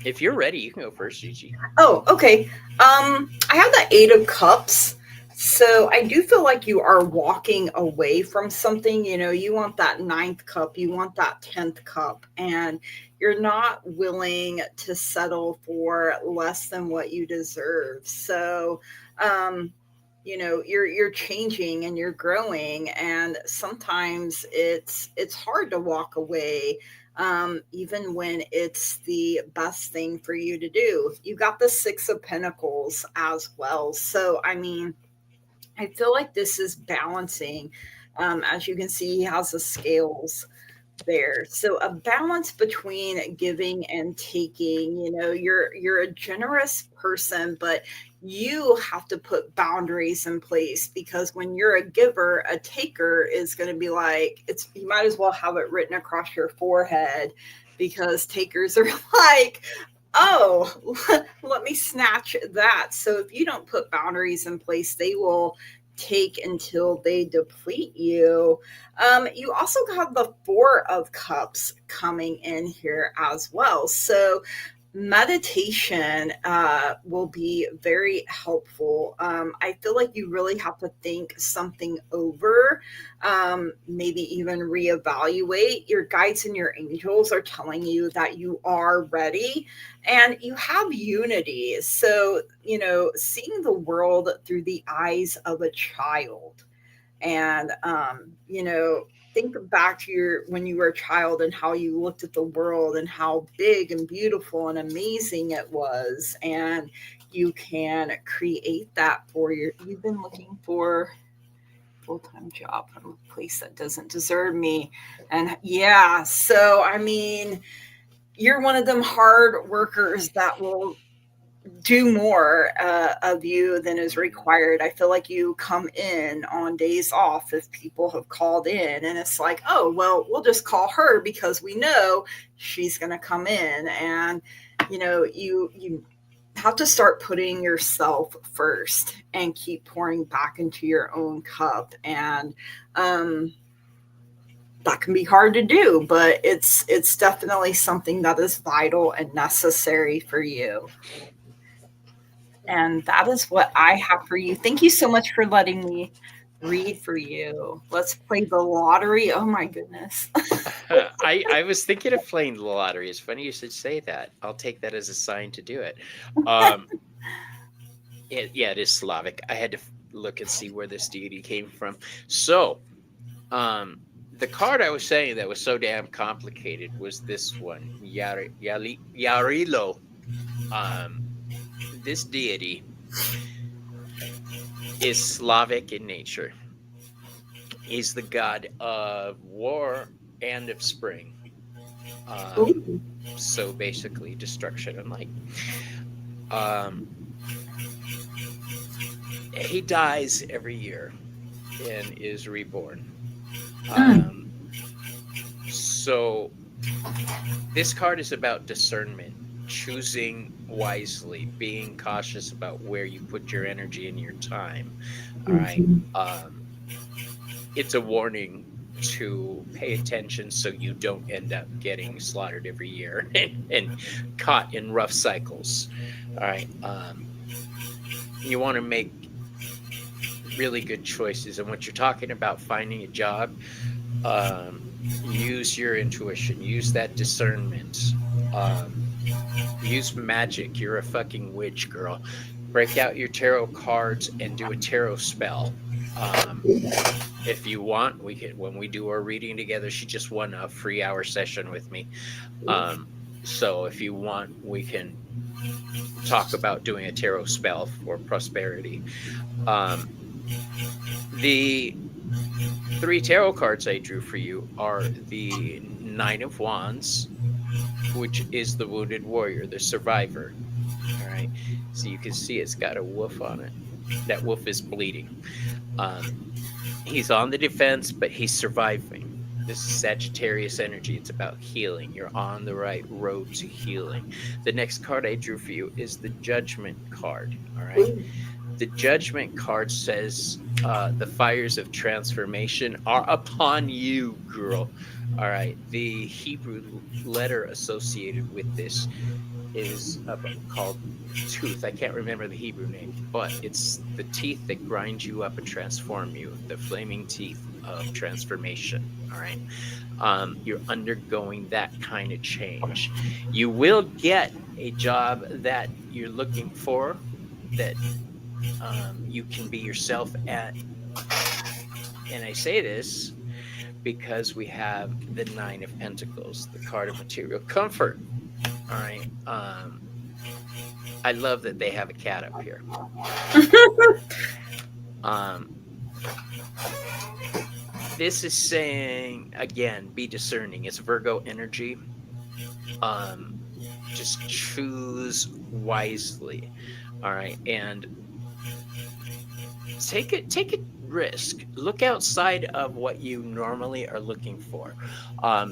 if you're ready, you can go first, Gigi. Oh, okay. I have the Eight of Cups. So I do feel like you are walking away from something. You know, you want that ninth cup, you want that 10th cup, and you're not willing to settle for less than what you deserve. So, um, you know, you're changing and you're growing, and sometimes it's hard to walk away, even when it's the best thing for you to do. You got the Six of Pentacles as well. So, I mean, I feel like this is balancing. As you can see, he has the scales there. So a balance between giving and taking. You know, you're a generous person, but you have to put boundaries in place, because when you're a giver, a taker is going to be like, it's, you might as well have it written across your forehead, because takers are like, oh, let me snatch that. So if you don't put boundaries in place, they will take until they deplete you. You also got the Four of Cups coming in here as well. So meditation will be very helpful. I feel like you really have to think something over, maybe even reevaluate. Your guides and your angels are telling you that you are ready and you have unity. So, you know, seeing the world through the eyes of a child, and you know, think back to your when you were a child and how you looked at the world and how big and beautiful and amazing it was, and you can create that for your, you've been looking for full-time job from a place that doesn't deserve me. And yeah, so I mean, you're one of them hard workers that will do more of you than is required. I feel like you come in on days off if people have called in, and it's like, oh, well, we'll just call her because we know she's going to come in. And, you know, you have to start putting yourself first and keep pouring back into your own cup. And, that can be hard to do, but it's definitely something that is vital and necessary for you. And that is what I have for you. Thank you so much for letting me read for you. Let's play the lottery. Oh my goodness. I was thinking of playing the lottery. It's funny you should say that. I'll take that as a sign to do it. Um, yeah, it is Slavic. I had to look and see where this deity came from. So, the card I was saying that was so damn complicated was this one, Yarilo. Um, this deity is Slavic in nature. He's the god of war and of spring. Um, Ooh. so basically, destruction and light. Um, he dies every year and is reborn. Mm. Um, so This card is about discernment, choosing wisely, being cautious about where you put your energy and your time. All right. Mhm. It's a warning to pay attention so you don't end up getting slaughtered every year and caught in rough cycles. All right. You want to make really good choices. And what you're talking about, finding a job, um, use your intuition, use that discernment, um, use magic. You're a fucking witch, girl. Break out your tarot cards and do a tarot spell. If you want, we can, when we do our reading together, she just won a free hour session with me. Um, so if you want, we can talk about doing a tarot spell for prosperity. Um, the three tarot cards I drew for you are the Nine of Wands, which is the wounded warrior, the survivor. All right. So you can see it's got a wolf on it. That wolf is bleeding. Um, he's on the defense, but he's surviving. This is Sagittarius energy. It's about healing. You're on the right road to healing. The next card I drew for you is the Judgment card. All right. The Judgment card says the fires of transformation are upon you, girl. All right. The Hebrew letter associated with this is called tooth. I can't remember the Hebrew name, but it's the teeth that grind you up and transform you, the flaming teeth of transformation. All right. You're undergoing that kind of change. You will get a job that you're looking for, that you can be yourself at. And I say this because we have the Nine of Pentacles, the card of material comfort. All right. I love that they have a cat up here. This is saying, again, be discerning. It's Virgo energy. Just choose wisely. All right. And take a risk. Look outside of what you normally are looking for.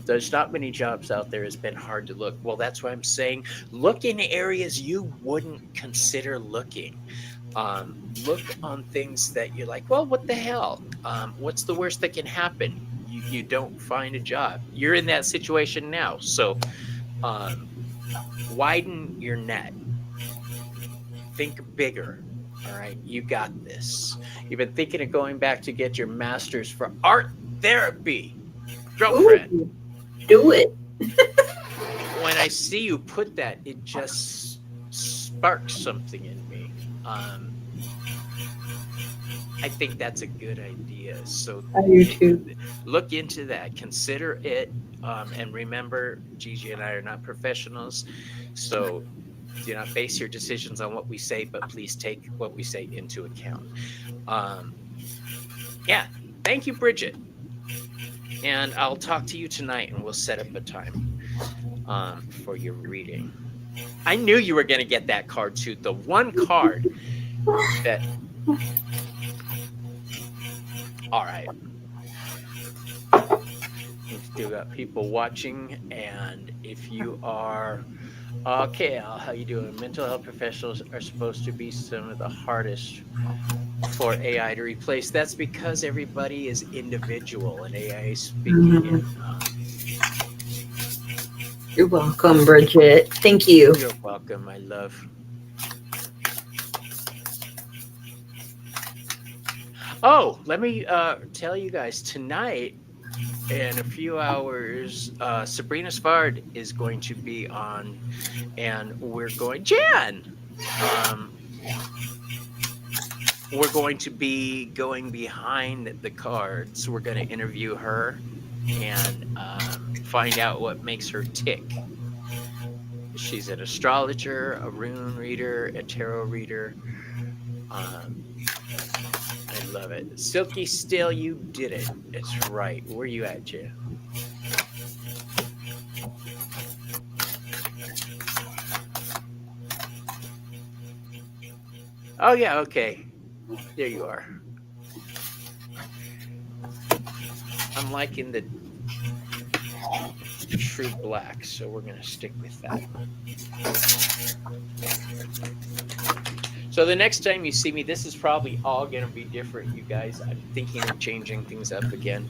There's not many jobs out there. It's been hard to look. Well, that's why I'm saying look in areas you wouldn't consider looking. Look on things that you're like, well, what the hell? What's the worst that can happen? You don't find a job. You're in that situation now. So widen your net. Think bigger. All right, you got this. You've been thinking of going back to get your master's for art therapy. Girlfriend. Ooh, do it. When I see you put that, it just sparks something in me. I think that's a good idea. So I do too. look into that. Consider it. And remember, Gigi and I are not professionals. So do not base your decisions on what we say, but please take what we say into account. Yeah. Thank you, Bridget. And I'll talk to you tonight and we'll set up a time for your reading. I knew you were going to get that card too. The one card that... All right. We've still got people watching. And if you are... Okay, Al, how you doing? Mental health professionals are supposed to be some of the hardest for AI to replace. That's because everybody is individual and AI is speaking in... You're welcome, Bridget. Thank you. You're welcome, my love. Oh, let me tell you guys, tonight, in a few hours, Sabrina Spard is going to be on, and we're going... Jan! We're going to be going behind the cards. We're going to interview her and find out what makes her tick. She's an astrologer, a rune reader, a tarot reader. I love it. Silky Still, you did it. It's right. Where you at, Jan? Oh, yeah, okay. There you are. I'm liking the true black, so we're going to stick with that. So the next time you see me, this is probably all going to be different, you guys. I'm thinking of changing things up again.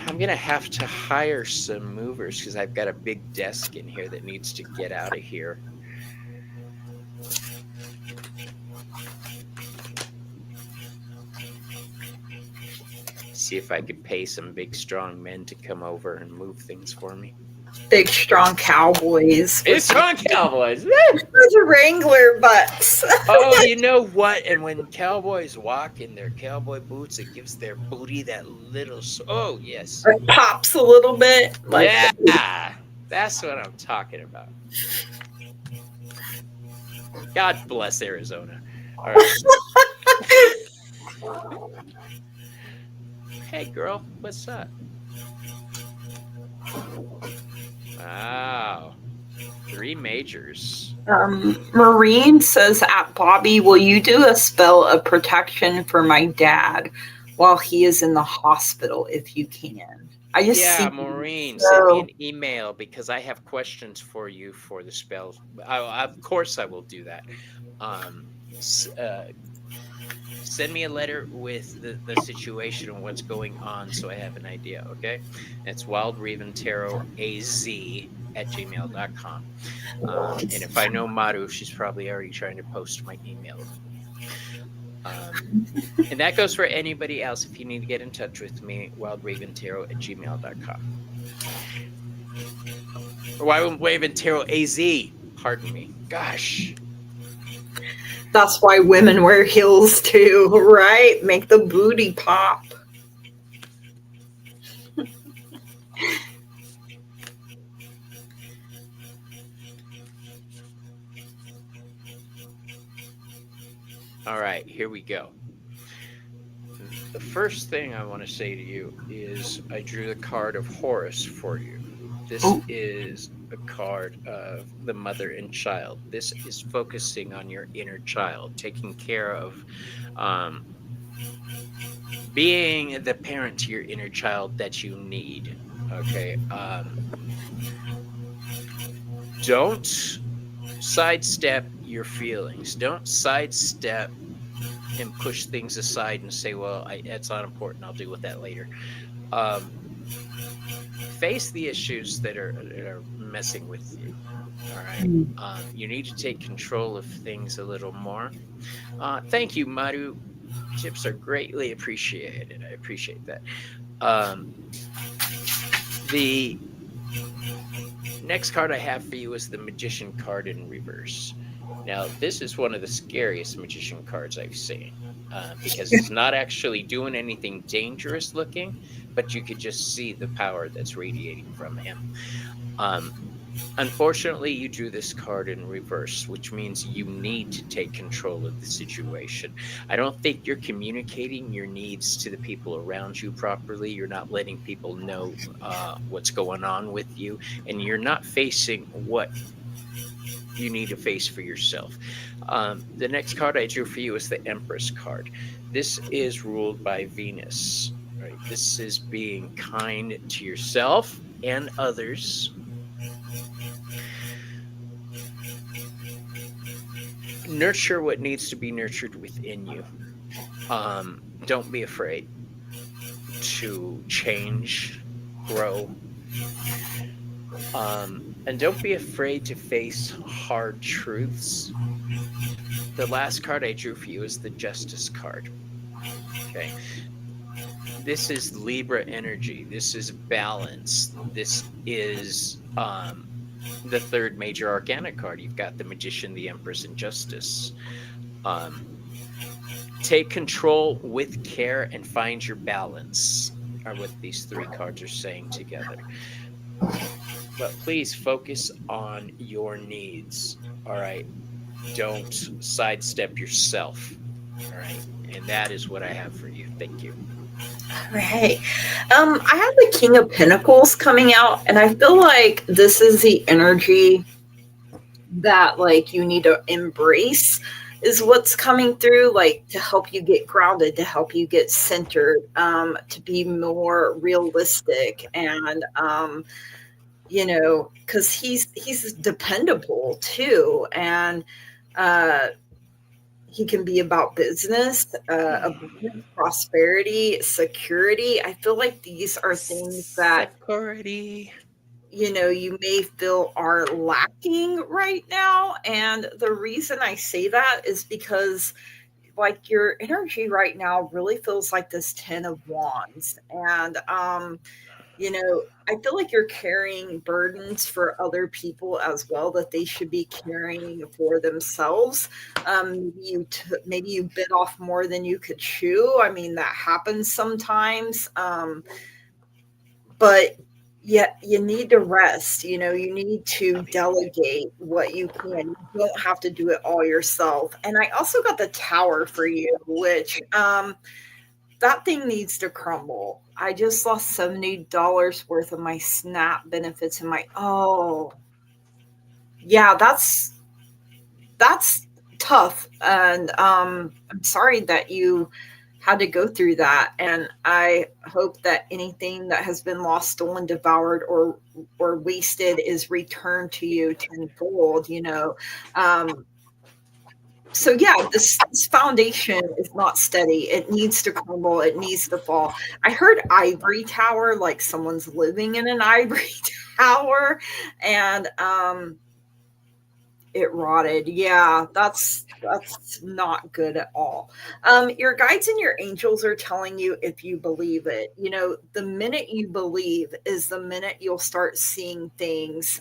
I'm going to have to hire some movers because I've got a big desk in here that needs to get out of here. See if I could pay some big, strong men to come over and move things for me. Big, strong cowboys. Big, strong cowboys. Those are Wrangler butts. Oh, you know what? And when cowboys walk in their cowboy boots, it gives their booty that little... Oh, yes. It pops a little bit. Like yeah, that's what I'm talking about. God bless Arizona. All right. Hey, girl, what's up? Wow. 3 majors. Maureen says, at Bobby, will you do a spell of protection for my dad while he is in the hospital if you can? Maureen, send me an email because I have questions for you for the spell. Of course I will do that. Send me a letter with the situation and what's going on so I have an idea, okay? It's wildraventarotaz@gmail.com. And if I know Maru, she's probably already trying to post my email. And that goes for anybody else. If you need to get in touch with me, wildraventarot@gmail.com. Or wildraventarotaz, pardon me. Gosh. That's why women wear heels too, right? Make the booty pop. All right, here we go. The first thing I want to say to you is I drew the card of Horus for you. This is a card of the mother and child. This is focusing on your inner child, taking care of being the parent to your inner child that you need. Okay. Don't sidestep your feelings. Don't sidestep and push things aside and say, well, it's not important. I'll deal with that later. Face the issues that are messing with you. All right. You need to take control of things a little more. Thank you, Maru. Tips are greatly appreciated. I appreciate that. The next card I have for you is the Magician card in reverse. Now, this is one of the scariest magician cards I've seen because it's not actually doing anything dangerous looking, but you could just see the power that's radiating from him. Unfortunately, you drew this card in reverse, which means you need to take control of the situation. I don't think you're communicating your needs to the people around you properly. You're not letting people know what's going on with you, and you're not facing what you need to face for yourself. The next card I drew for you is the Empress card. This is ruled by Venus. Right? This is being kind to yourself and others. Nurture what needs to be nurtured within you. Don't be afraid to change, grow. And don't be afraid to face hard truths. The last card I drew for you is the Justice card. Okay. This is Libra energy. This is balance. This is the third major arcana card. You've got the Magician, the Empress, and Justice. Take control with care and find your balance, are what these 3 cards are saying together. But please focus on your needs, all right? Don't sidestep yourself, all right? And that is what I have for you. Thank you. All right. I have the King of Pentacles coming out, and I feel like this is the energy that, like, you need to embrace. is what's coming through, like to help you get grounded, to help you get centered, to be more realistic, and because he's dependable too, and uh, he can be about business, abundance, prosperity, security. I feel like these are things that Security. you may feel are lacking right now. And the reason I say that is because like your energy right now really feels like this 10 of wands. And I feel like you're carrying burdens for other people as well that they should be carrying for themselves. Maybe you bit off more than you could chew. I mean, that happens sometimes. But yet you need to rest. You need to delegate what you can. You don't have to do it all yourself. And I also got the tower for you, which that thing needs to crumble. I just lost $70 worth of my SNAP benefits, and yeah, that's tough. And I'm sorry that you had to go through that. And I hope that anything that has been lost, stolen, devoured, or wasted is returned to you tenfold. So yeah, this foundation is not steady. It needs to crumble. It needs to fall. I heard ivory tower, like someone's living in an ivory tower, and it rotted. Yeah, that's not good at all. Your guides and your angels are telling you, if you believe it, the minute you believe is the minute you'll start seeing things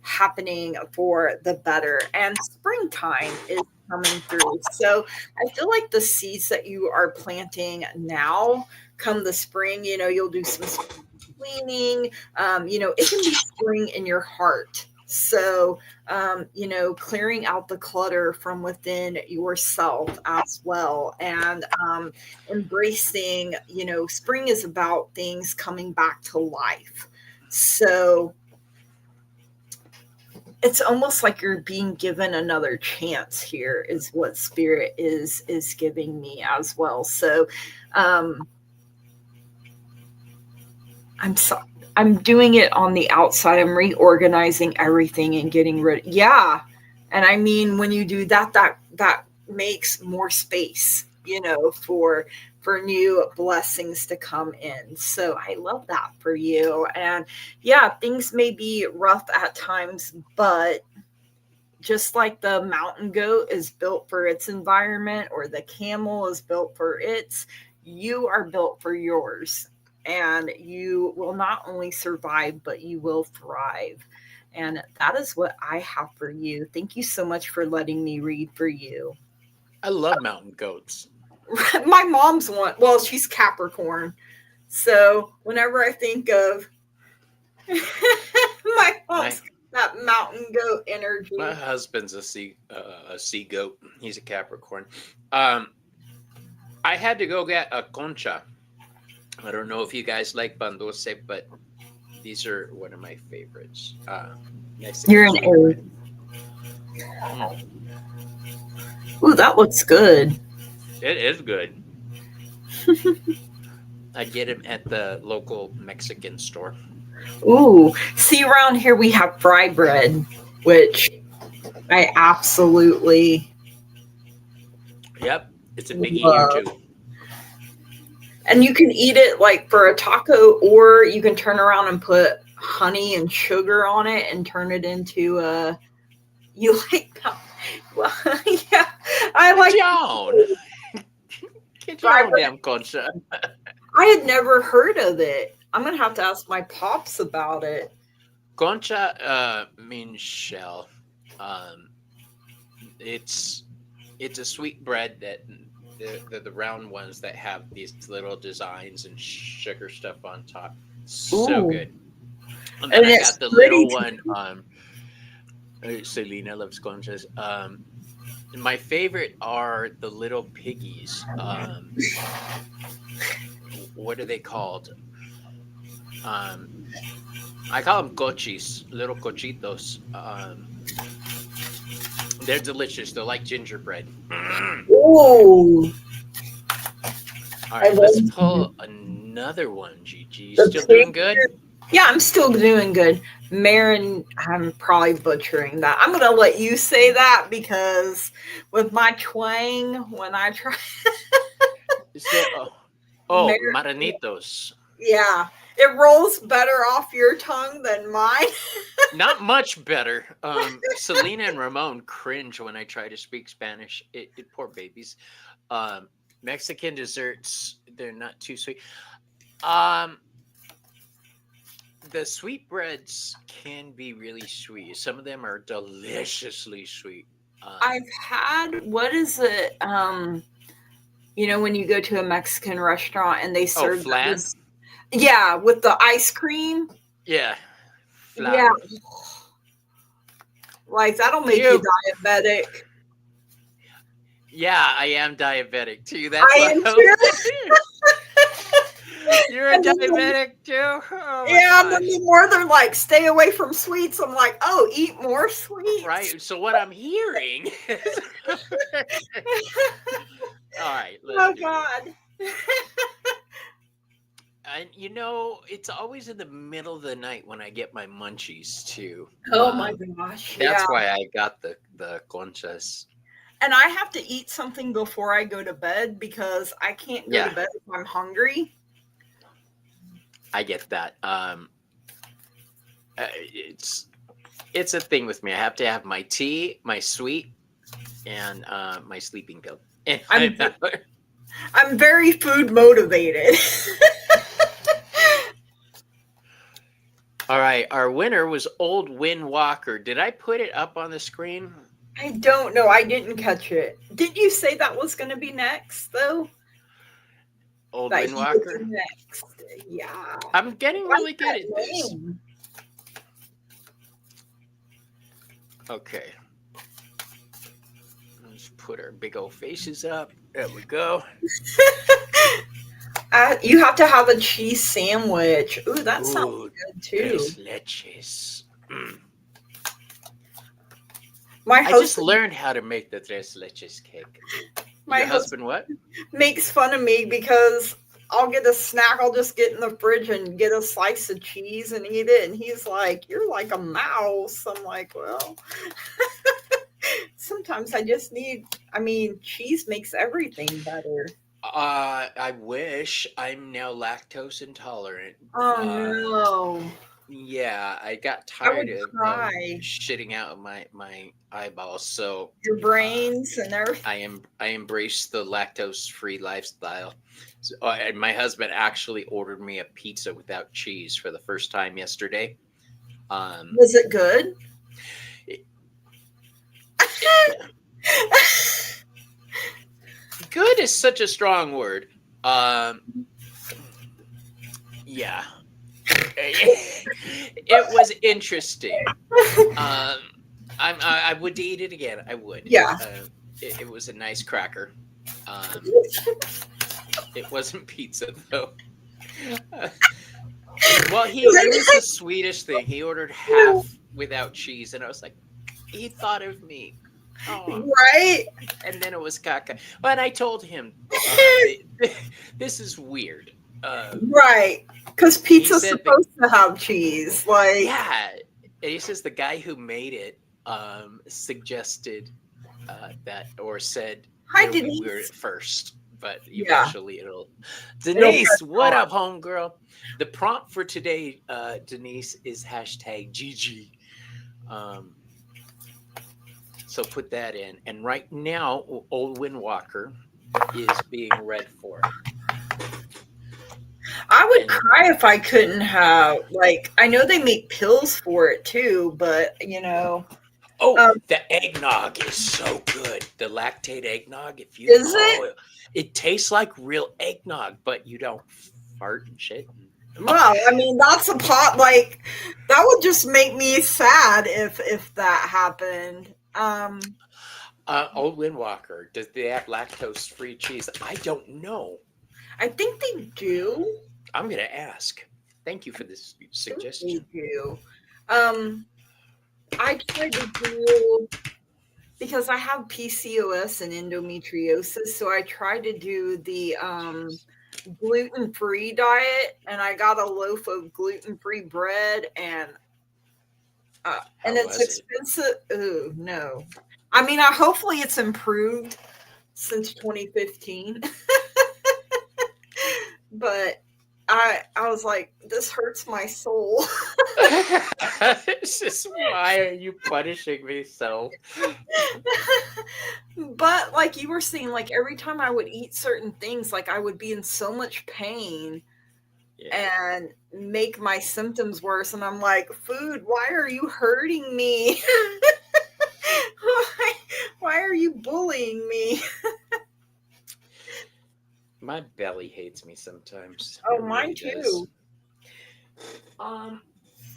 happening for the better. And springtime is coming through. So I feel like the seeds that you are planting now, come the spring, you'll do some cleaning. It can be spring in your heart. So, clearing out the clutter from within yourself as well, and embracing, spring is about things coming back to life. So it's almost like you're being given another chance here, is what spirit is giving me as well. So, I'm doing it on the outside. I'm reorganizing everything and getting rid. Yeah. And I mean, when you do that, that makes more space, for new blessings to come in. So I love that for you. And yeah, things may be rough at times, but just like the mountain goat is built for its environment, or the camel is built for its, you are built for yours. And you will not only survive, but you will thrive. And that is what I have for you. Thank you so much for letting me read for you. I love mountain goats. My mom's one. Well, she's Capricorn. So whenever I think of my My mom's that mountain goat my energy. husband's a sea goat. He's a Capricorn. Um, I had to go get a concha. I don't know if you guys like pan dulce, but these are one of my favorites. You're Mexican an A. sweetbread. Mm, Ooh, that looks good. it is good. I get them at the local Mexican store. Ooh, see, around here we have fry bread, which I absolutely Yep, it's a biggie here love. too. And you can eat it like for a taco, or you can turn around and put honey and sugar on it and turn it into a. You like that? Well, yeah, I Get like down, get fry down, bread. damn concha. I had never heard of it. I'm gonna have to ask my pops about it. Concha means shell. Um, it's it's a sweet bread that the round ones that have these little designs and sugar stuff on top. So Ooh, good. And then and I it's got the pretty. little one. Selena loves conchas. My favorite are the little piggies. What are they called? Um, I call them cochis, little cochitos. They're delicious. They're like gingerbread. Ooh, All I right, let's love pull another one, Gigi. You the still doing good? picture. Yeah, I'm still doing good. Marin, I'm probably butchering that. I'm gonna let you say that because with my twang, when I try, Is there? Oh, Marin, Maranitos. yeah, it rolls better off your tongue than mine. Not much better. Selena and Ramon cringe when I try to speak Spanish. It poor babies. Um, Mexican desserts, they're not too sweet. Um, the sweetbreads can be really sweet. Some of them are deliciously sweet. I've had what is it? You know, when you go to a Mexican restaurant and they Oh, serve flan. this, yeah, with the ice cream. Yeah, Yeah, flan. like that'll make you You. diabetic. Yeah, I am diabetic too. That's I why am I'm too. You're a And then the, diabetic too? Oh my yeah, and then gosh. the more they're like, stay away from sweets. I'm like, oh, eat more sweets. Right. So what I'm hearing is all right, let's Oh do this. God. And it's always in the middle of the night when I get my munchies too. Oh my gosh. Yeah. That's why I got the conchas. And I have to eat something before I go to bed because I can't go to Yeah, bed if I'm hungry. I get that. It's a thing with me. I have to have my tea, my sweet, and my sleeping pill. And I'm I'm very food motivated. all right, our winner was Old Win Walker. Did I put it up on the screen? I don't know. I didn't catch it. Did you say that was going to be next, though? Old That Win he would Walker. be next. Yeah. I'm getting What's really good that at this. name? Okay. Let's put our big old faces up. There we go. You have to have a cheese sandwich. Ooh, that sounds Ooh, good too. tres leches. My I just husband, learned how to make the tres leches cake. my Your husband husband what? makes fun of me because I'll get a snack. I'll just get in the fridge and get a slice of cheese and eat it. And he's like, "You're like a mouse." I'm like, "Well, sometimes I just need. I mean, cheese makes everything better." I wish. I'm now lactose intolerant. Oh Uh, no. yeah, I got I tired would of cry. shitting out my eyeballs, so Your uh, brains and everything. I embraced the lactose-free lifestyle. So, and my husband actually ordered me a pizza without cheese for the first time yesterday. Um, Was it good? it, it- good is such a strong word. Um, yeah, it was interesting. I would eat it again. I would. Yeah. It was a nice cracker. Um, it wasn't pizza though. Well, it was the sweetest thing. He ordered half without cheese, and I was like, he thought of me. Oh, Right? and then it was caca. But I told him, this is weird. Right. Because He pizza's said, supposed to have cheese. Like, yeah. And he says the guy who made it suggested that or said hi, it'll be weird Denise. at first, but Yeah. eventually it'll. It'll Denise, catch what on. up, homegirl? The prompt for today, Denise, is hashtag Gigi. So put that in. And right now, Old Windwalker is being read for. I would And cry if I couldn't have, like, I know they make pills for it too, but, oh, um, the eggnog is so good. The lactate eggnog. is it? It tastes like real eggnog, but you don't fart and shit. Well, I mean, that's a pot, like, that would just make me sad if that happened. Old Windwalker, does they have lactose-free cheese? I don't know. I think they do. I'm gonna ask. Thank you for this They suggestion. do. I tried to do because I have PCOS and endometriosis, so I tried to do the gluten-free diet, and I got a loaf of gluten-free bread, and How it's was it? expensive. Oh no! I mean, hopefully it's improved since 2015, but I was like, this hurts my soul. It's just, why are you punishing me so? But like you were saying, like every time I would eat certain things, like I would be in so much pain Yeah. and make my symptoms worse. And I'm like, food, why are you hurting me? why are you bullying me? My belly hates me sometimes. Oh, It mine really does. too. Um,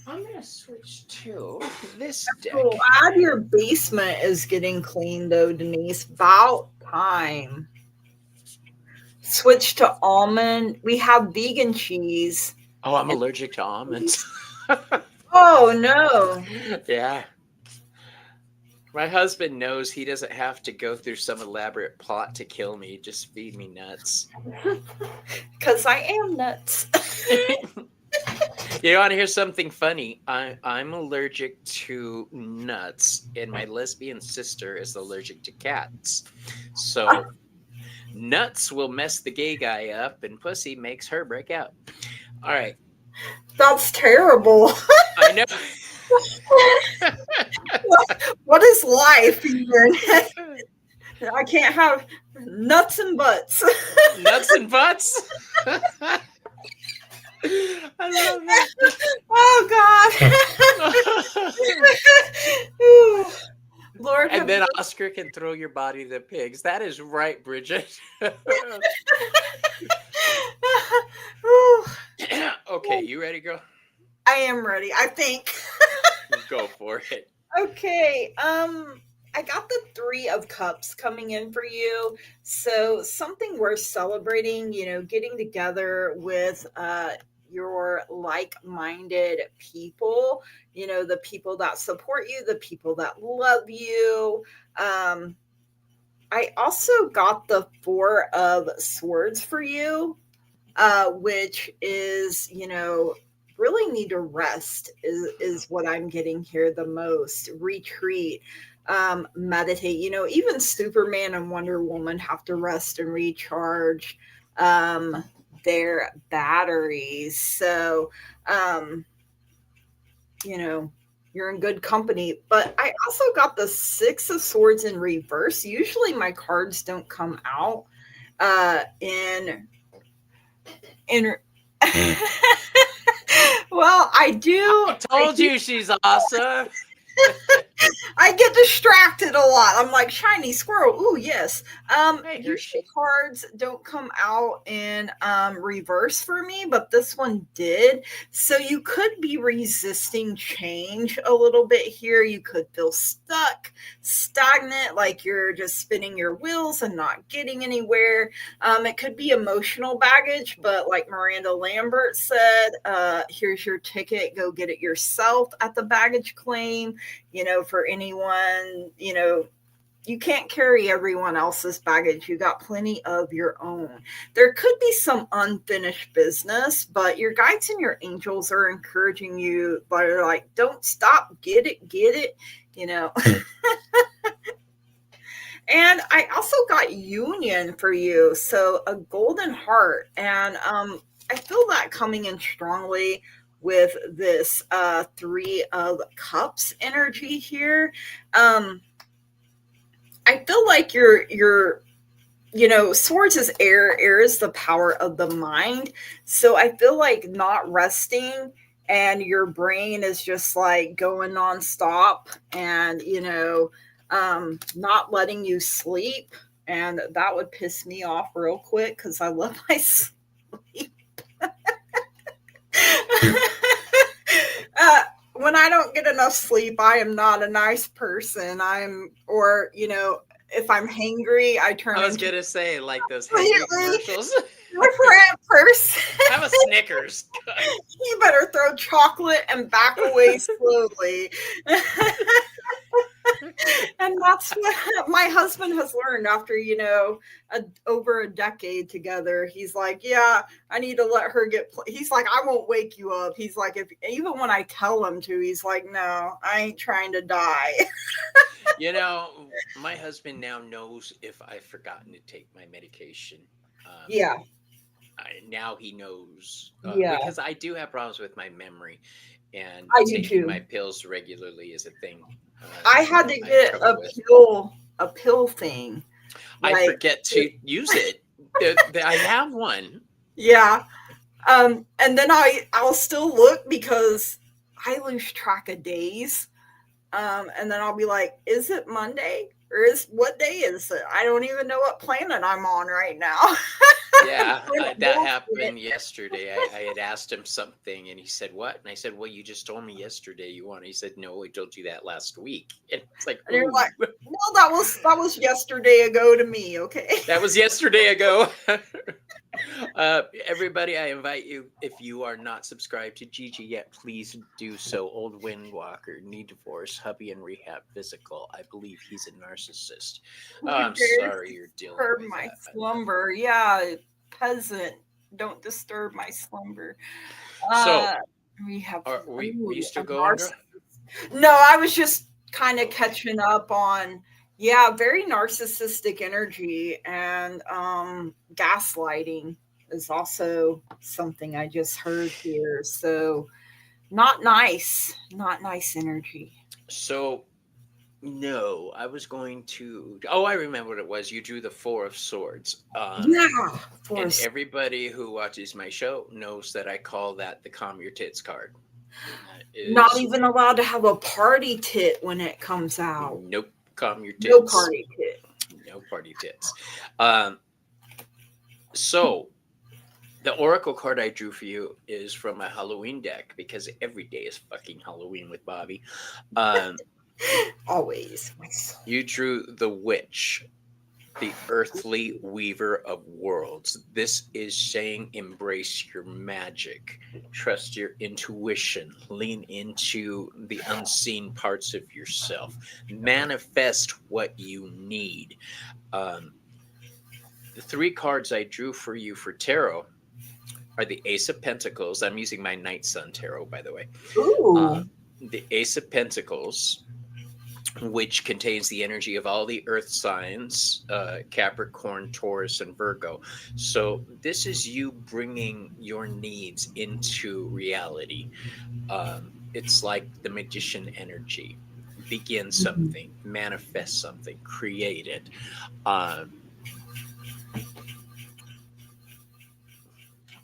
I'm gonna switch to this So deck. glad your basement is getting clean though, Denise. About time. Switch to almond. We have vegan cheese. Oh, I'm And allergic to almonds. oh no. Yeah. My husband knows he doesn't have to go through some elaborate plot to kill me. Just feed me nuts. Because I am nuts. You want to hear something funny? I'm allergic to nuts, and my lesbian sister is allergic to cats. So nuts will mess the gay guy up, and pussy makes her break out. All right, That's terrible. I know. What is life even? I can't have nuts and butts. Nuts and butts. I love Oh God. that. Ooh, Lord And have then mercy. Oscar can throw your body to the pigs. That is right, Bridget. Ooh, Okay, you ready, girl? I am ready, I think. Go for it. Okay. I got the 3 of Cups coming in for you. So something worth celebrating, getting together with your like-minded people, the people that support you, the people that love you. Um, I also got the 4 of Swords for you, which is, really need to rest is what I'm getting here the most. Retreat, meditate. Even Superman and Wonder Woman have to rest and recharge their batteries. So, um, you know, you're in good company. But I also got the 6 of Swords in reverse. Usually my cards don't come out in in well, I do. I told you she's awesome. I get distracted a lot. I'm like shiny squirrel. Ooh, yes. Hey, Usually Hershey. cards don't come out in reverse for me, but this one did. So you could be resisting change a little bit here. You could feel stuck, stagnant, like you're just spinning your wheels and not getting anywhere. It could be emotional baggage, but like Miranda Lambert said, here's your ticket. Go get it yourself at the baggage claim. For anyone, you can't carry everyone else's baggage. You got plenty of your own. There could be some unfinished business, but your guides and your angels are encouraging you. They're like, don't stop, get it. And I also got union for you. So a golden heart. And I feel that coming in strongly with this 3 of Cups energy here. I feel like swords is air. Air is the power of the mind. So I feel like not resting and your brain is just like going nonstop and, not letting you sleep. And that would piss me off real quick because I love my sleep. When I don't get enough sleep, I am not a nice person. If I'm hangry, I turn I was into gonna say, like those a hangry completely commercials. different person. Have a Snickers. You better throw chocolate and back away slowly. And that's what my husband has learned after, over a decade together. He's like, yeah, I need to let her he's like, I won't wake you up. He's like, if even when I tell him to, he's like, no, I ain't trying to die. My husband now knows if I've forgotten to take my medication. Um, Yeah. now he knows Yeah. because I do have problems with my memory, and I do taking my too. pills regularly is a thing I had to I have get trouble with. a pill thing. I Like, forget to use it. I have one. yeah. And then I'll still look because I lose track of days. And then I'll be like, is it Monday? Or is what day is it? I don't even know what planet I'm on right now. Yeah, Planet that bullshit. happened yesterday. I had asked him something, and he said, "What?" And I said, "Well, you just told me yesterday you want." He said, "No, I told you that last week." And it's like, And you're "Ooh, like, no, that was yesterday ago to me, okay? that was yesterday ago." Everybody, I invite you, if you are not subscribed to Gigi yet, please do so. Old Windwalker, Need Divorce, Hubby in Rehab, Physical. I believe he's a narcissist. Oh, Who I'm dares sorry you're dealing disturb with my that. I love you. slumber? Yeah, peasant, don't disturb my slumber. So, Uh, we have were you a still going, girl? narcissist. No, I was just kind of Okay. catching up on, yeah, very narcissistic energy, and gaslighting is also something I just heard here. So not nice energy. So, no, I was going to. Oh, I remember what it was. You drew the Four of Swords. Yeah, for And everybody who watches my show knows that I call that the Calm Your Tits card. And that not is, even allowed to have a party tit when it comes out. nope, Calm Your No Tits. party tit. No party tits. Um, so, the Oracle card I drew for you is from a Halloween deck because every day is fucking Halloween with Bobby. Um, Always. My soul. you drew the Witch, the earthly weaver of worlds. This is saying embrace your magic, trust your intuition, lean into the unseen parts of yourself, manifest what you need. Um, the three cards I drew for you for tarot are the Ace of Pentacles. I'm using my Night Sun tarot, by the way. Uh, Ooh. the Ace of Pentacles, which contains the energy of all the earth signs, Capricorn, Taurus, and Virgo. So this is you bringing your needs into reality. It's like the magician energy. Begin something, manifest something, create it. Um,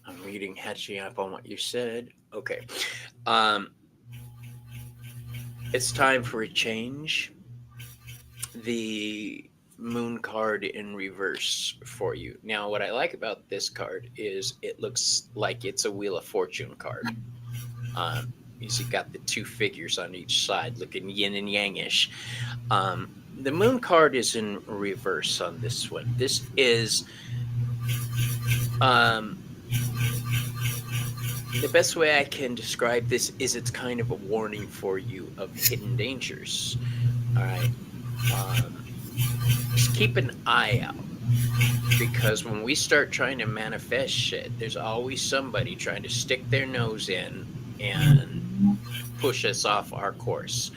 I'm reading, catching up on what you said. Okay. Um, it's time for a change. The moon card in reverse for you. Now, what I like about this card is it looks like it's a Wheel of Fortune card. You got the two figures on each side looking yin and yangish. The moon card is in reverse on this one. This is um, the best way I can describe this is it's kind of a warning for you of hidden dangers. All right. Um, just keep an eye out because when we start trying to manifest shit, there's always somebody trying to stick their nose in and push us off our course.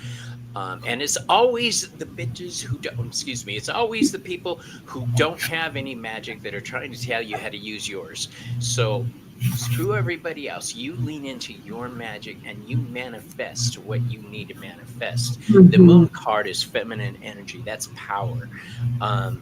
And it's always the bitches who don't, excuse me, it's always the people who don't have any magic that are trying to tell you how to use yours. So screw everybody else. You lean into your magic and you manifest what you need to manifest. The moon card is feminine energy, that's power. Um,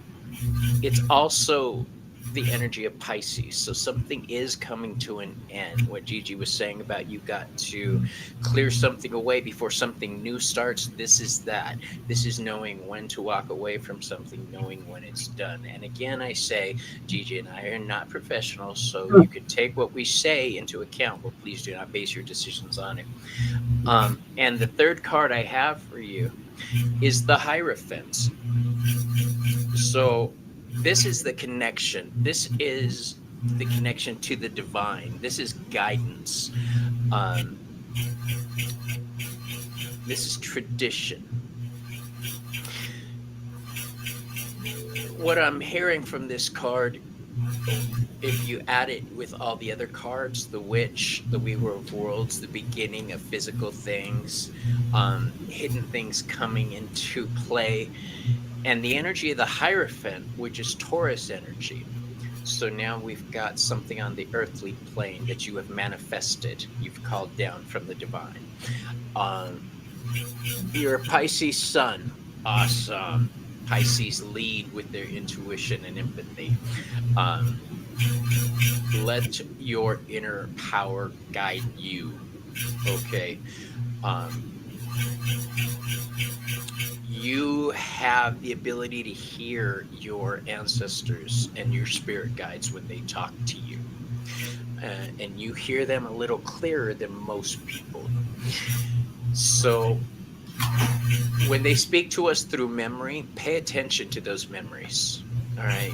it's also the energy of Pisces. So something is coming to an end. What Gigi was saying about you got to clear something away before something new starts. This is that. This is knowing when to walk away from something, knowing when it's done. And again, I say, Gigi and I are not professionals, so you can take what we say into account, but please do not base your decisions on it. And the third card I have for you is the Hierophant. So this is the connection. This is the connection to the divine. This is guidance. Um, this is tradition. what I'm hearing from this card, if you add it with all the other cards, the Witch, the Weaver of Worlds, the beginning of physical things, hidden things coming into play, and the energy of the Hierophant, which is Taurus energy. So now we've got something on the earthly plane that you have manifested, you've called down from the divine. Um, you're a Pisces sun. Awesome. Pisces lead with their intuition and empathy. Um, let your inner power guide you. Okay. Um, you have the ability to hear your ancestors and your spirit guides when they talk to you. And you hear them a little clearer than most people. So when they speak to us through memory, pay attention to those memories. All right.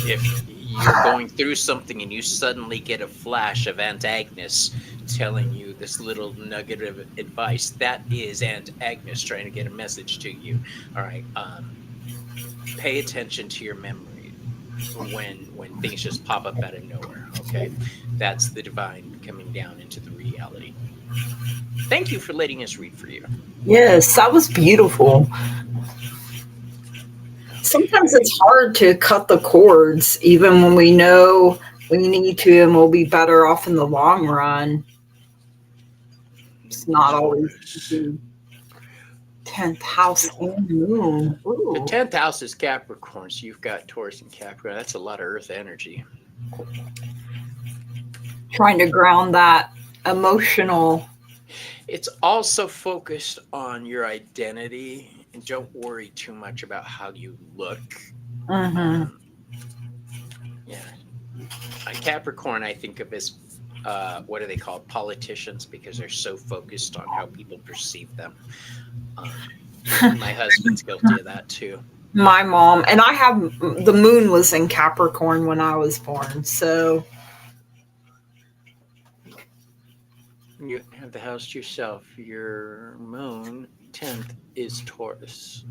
If you're going through something and you suddenly get a flash of Aunt Agnes telling you this little nugget of advice, that is Aunt Agnes trying to get a message to you. All right. Pay attention to your memory when things just pop up out of nowhere. Okay. That's the divine coming down into the reality. Thank you for letting us read for you. Yes, that was beautiful. Sometimes it's hard to cut the cords, even when we know we need to and we'll be better off in the long run. It's not always easy. 10th house and moon. The Ooh. 10th house is Capricorn, so you've got Taurus and Capricorn. That's a lot of earth energy. Trying to ground that emotional. It's also focused on your identity, and don't worry too much about how you look. Yeah. Capricorn, I think of as what are they called? Politicians, because they're so focused on how people perceive them. My husband's guilty of that too. My mom, and I have, the moon was in Capricorn when I was born, so. You have the house to yourself. Your moon 10th is Taurus.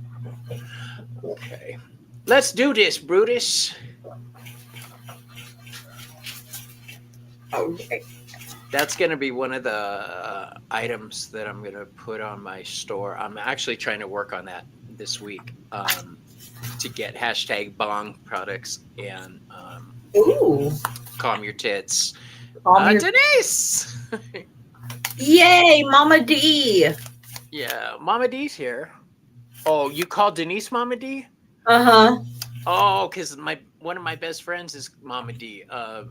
Okay. Let's do this, Brutus. Okay. That's going to be one of the items that I'm going to put on my store. I'm actually trying to work on that this week to get hashtag bong products and Ooh. calm your tits. Denise! Yay, Mama D! Yeah, Mama D's here. Oh, you call Denise Mama D? Uh-huh. Oh, because one of my best friends is Mama D. I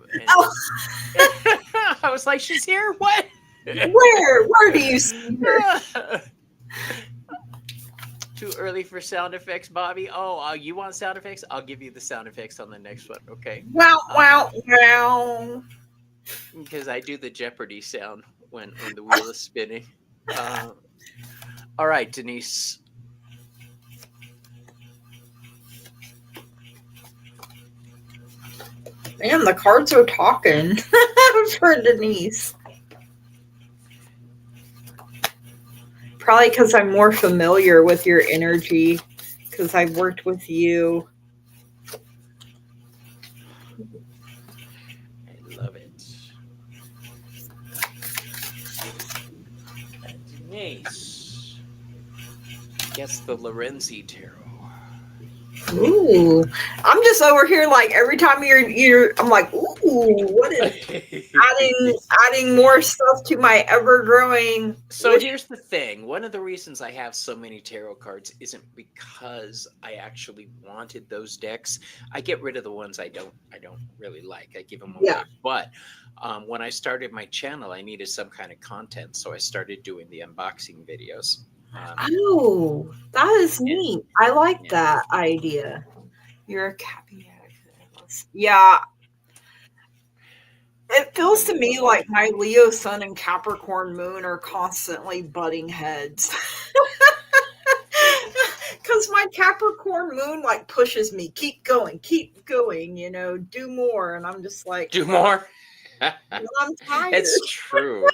was like, she's here? What? Where do you see her? Too early for sound effects, Bobby. Oh, you want sound effects? I'll give you the sound effects on the next one. Okay. Wow, wow, wow. Because I do the Jeopardy sound when the wheel is spinning. All right, Denise. Man, the cards are talking for Denise. Probably because I'm more familiar with your energy, because I've worked with you. I love it. Denise. Guess the Lorenzi Tarot. Ooh, I'm just over here like every time I'm like, ooh, what is adding more stuff to my ever growing. So here's the thing. One of the reasons I have so many tarot cards isn't because I actually wanted those decks. I get rid of the ones I don't really like. I give them away. Yeah. But when I started my channel, I needed some kind of content, so I started doing the unboxing videos. That is neat. I like that idea. You're a Capricorn. Yeah. It feels to me like my Leo sun and Capricorn moon are constantly butting heads. Because my Capricorn moon like pushes me, keep going, do more. And I'm just like, do more? I'm tired. It's true.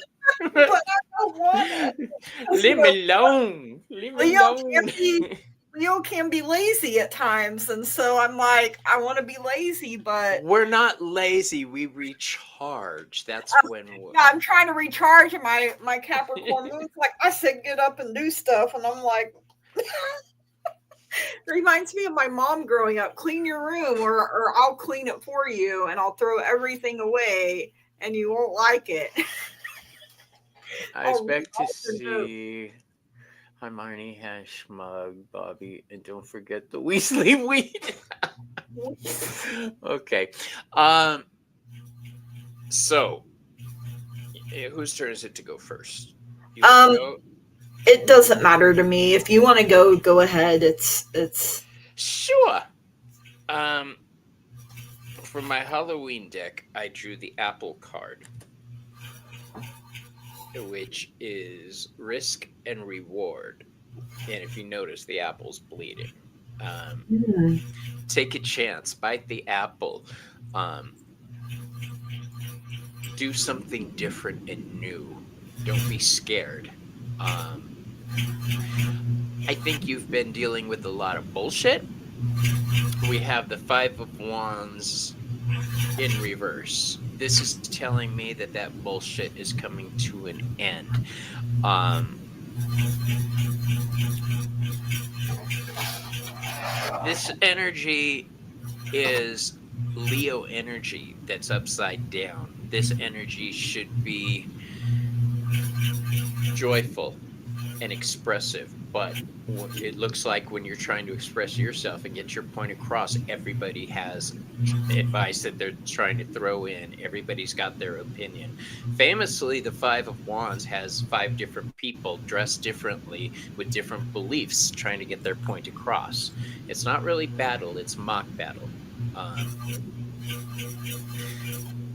But I don't want it. Leave me alone. Leave me alone. Leo can be lazy at times, and so I'm like, I want to be lazy, but We're not lazy. We recharge. That's when yeah, I'm trying to recharge. And my Capricorn moon's like, I said, get up and do stuff, and I'm like, it reminds me of my mom growing up. Clean your room, or I'll clean it for you, and I'll throw everything away, and you won't like it. I I'll expect to read see Hermione has Schmug, Bobby, and don't forget the Weasley weed. all the Okay. Um. So, whose turn is it to go first? You want to Um, go? it doesn't matter to me. If you want to go, go ahead. It's. Sure. Um. For my Halloween deck, I drew the Apple card, which is risk and reward. And if you notice, the apple's bleeding. Um, Hmm. take a chance, bite the apple. Um, do something different and new. Don't be scared. Um, I think you've been dealing with a lot of bullshit. We have the Five of Wands in reverse. This is telling me that that bullshit is coming to an end. Um, this energy is Leo energy that's upside down. This energy should be joyful and expressive, but it looks like when you're trying to express yourself and get your point across, everybody has advice that they're trying to throw in. Everybody's got their opinion. Famously, the Five of Wands has five different people dressed differently with different beliefs trying to get their point across. It's not really battle, it's mock battle. Um,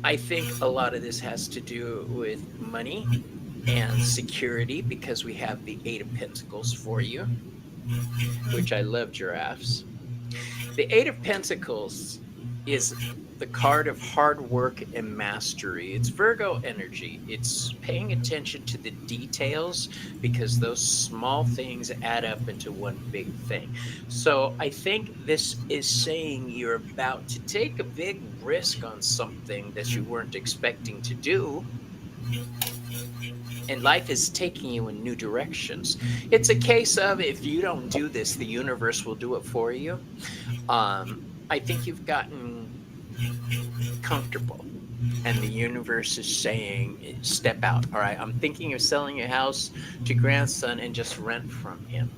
I think a lot of this has to do with money and security because we have the Eight of Pentacles for you, which I love giraffes. The Eight of Pentacles is the card of hard work and mastery. It's Virgo energy. It's paying attention to the details because those small things add up into one big thing. So I think this is saying you're about to take a big risk on something that you weren't expecting to do, and life is taking you in new directions. It's a case of if you don't do this, the universe will do it for you. I think you've gotten comfortable, and the universe is saying, step out. All right, I'm thinking of selling a house to grandson and just rent from him.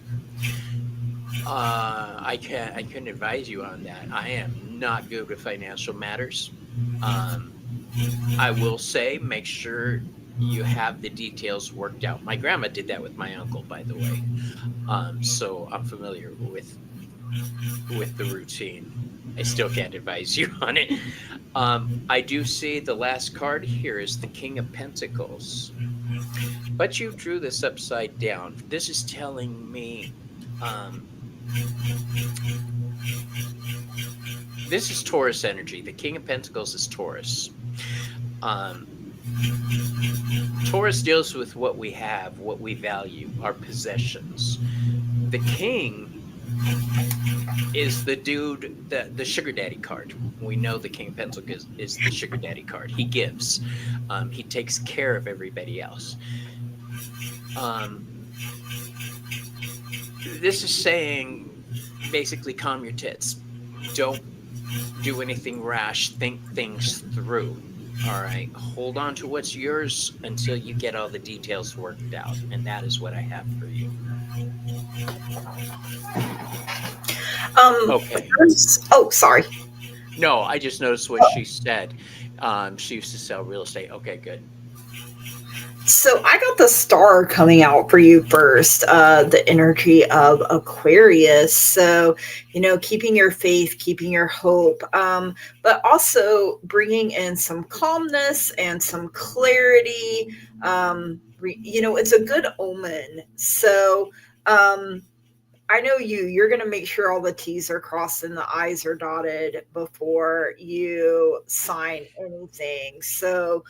I couldn't advise you on that. I am not good with financial matters. Um, I will say, make sure you have the details worked out. My grandma did that with my uncle, by the way. So I'm familiar with the routine. I still can't advise you on it. I do see the last card here is the King of Pentacles, but you drew this upside down. This is telling me um, this is Taurus energy. The King of Pentacles is Taurus. Um, Taurus deals with what we have, what we value, our possessions. The King is the dude, the sugar daddy card. We know the King of Pentacles is the sugar daddy card. He gives. He takes care of everybody else. Um, this is saying basically calm your tits. Don't do anything rash. Think things through. All right. Hold on to what's yours until you get all the details worked out. And that is what I have for you. Okay. Oh, sorry. No, I just noticed what she said. She used to sell real estate. Okay, good. So I got the star coming out for you first, the energy of Aquarius. So, keeping your faith, keeping your hope, but also bringing in some calmness and some clarity. It's a good omen. So, I know you're going to make sure all the T's are crossed and the I's are dotted before you sign anything. So,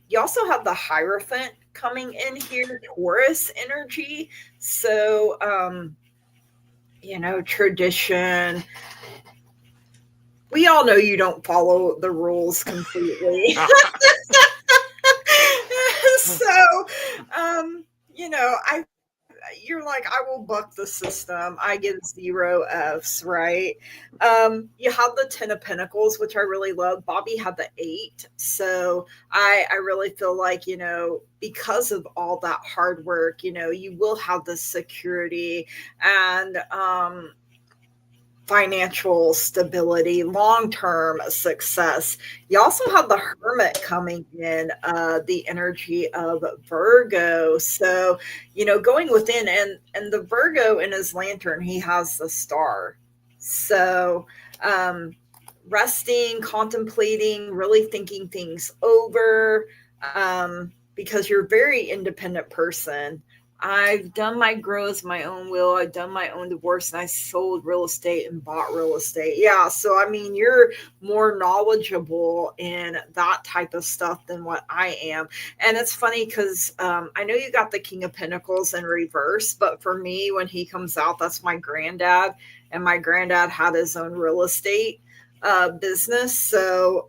you also have the Hierophant coming in here, Taurus energy. So, tradition. We all know you don't follow the rules completely. So, I you're like, I will buck the system. I get 0 Fs, right? You have the 10 of Pentacles, which I really love. Bobby had the 8. So I really feel like, because of all that hard work, you will have the security and financial stability, long-term success. You also have the Hermit coming in, the energy of Virgo. So, going within, and the Virgo in his lantern, he has the star. So, resting, contemplating, really thinking things over, because you're a very independent person. I've done my grows my own will. I've done my own divorce, and I sold real estate and bought real estate. Yeah. So, I mean, you're more knowledgeable in that type of stuff than what I am. And it's funny because I know you got the King of Pentacles in reverse, but for me, when he comes out, that's my granddad. And my granddad had his own real estate business. So,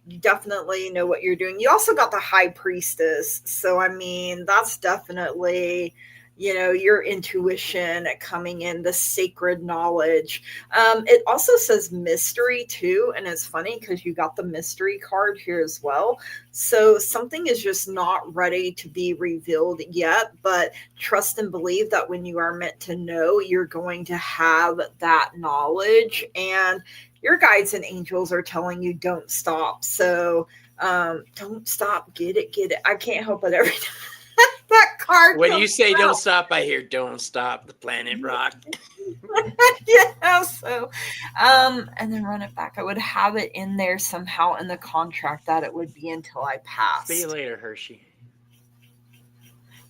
you definitely know what you're doing. You also got the High Priestess. So, I mean, that's definitely, your intuition coming in, the sacred knowledge. It also says mystery too. And it's funny because you got the mystery card here as well. So something is just not ready to be revealed yet, but trust and believe that when you are meant to know, you're going to have that knowledge. And your guides and angels are telling you don't stop. So don't stop. Get it. I can't help it every time that card When comes you say out. don't stop, I hear don't stop, the planet rock. Yeah. So, and then run it back. I would have it in there somehow in the contract that it would be until I passed. See you later, Hershey.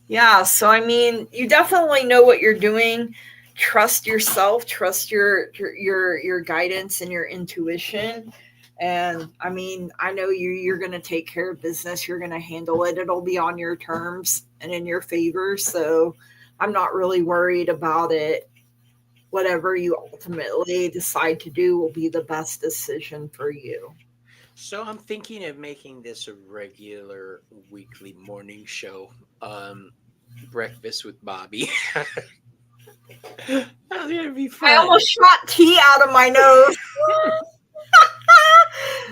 Yeah. So, I mean, you definitely know what you're doing. Trust yourself, trust your guidance and your intuition. And I mean, I know you're going to take care of business. You're going to handle it. It'll be on your terms and in your favor. So I'm not really worried about it. Whatever you ultimately decide to do will be the best decision for you. So I'm thinking of making this a regular weekly morning show. Breakfast with Bobby. That's gonna be I fun. almost shot tea out of my nose.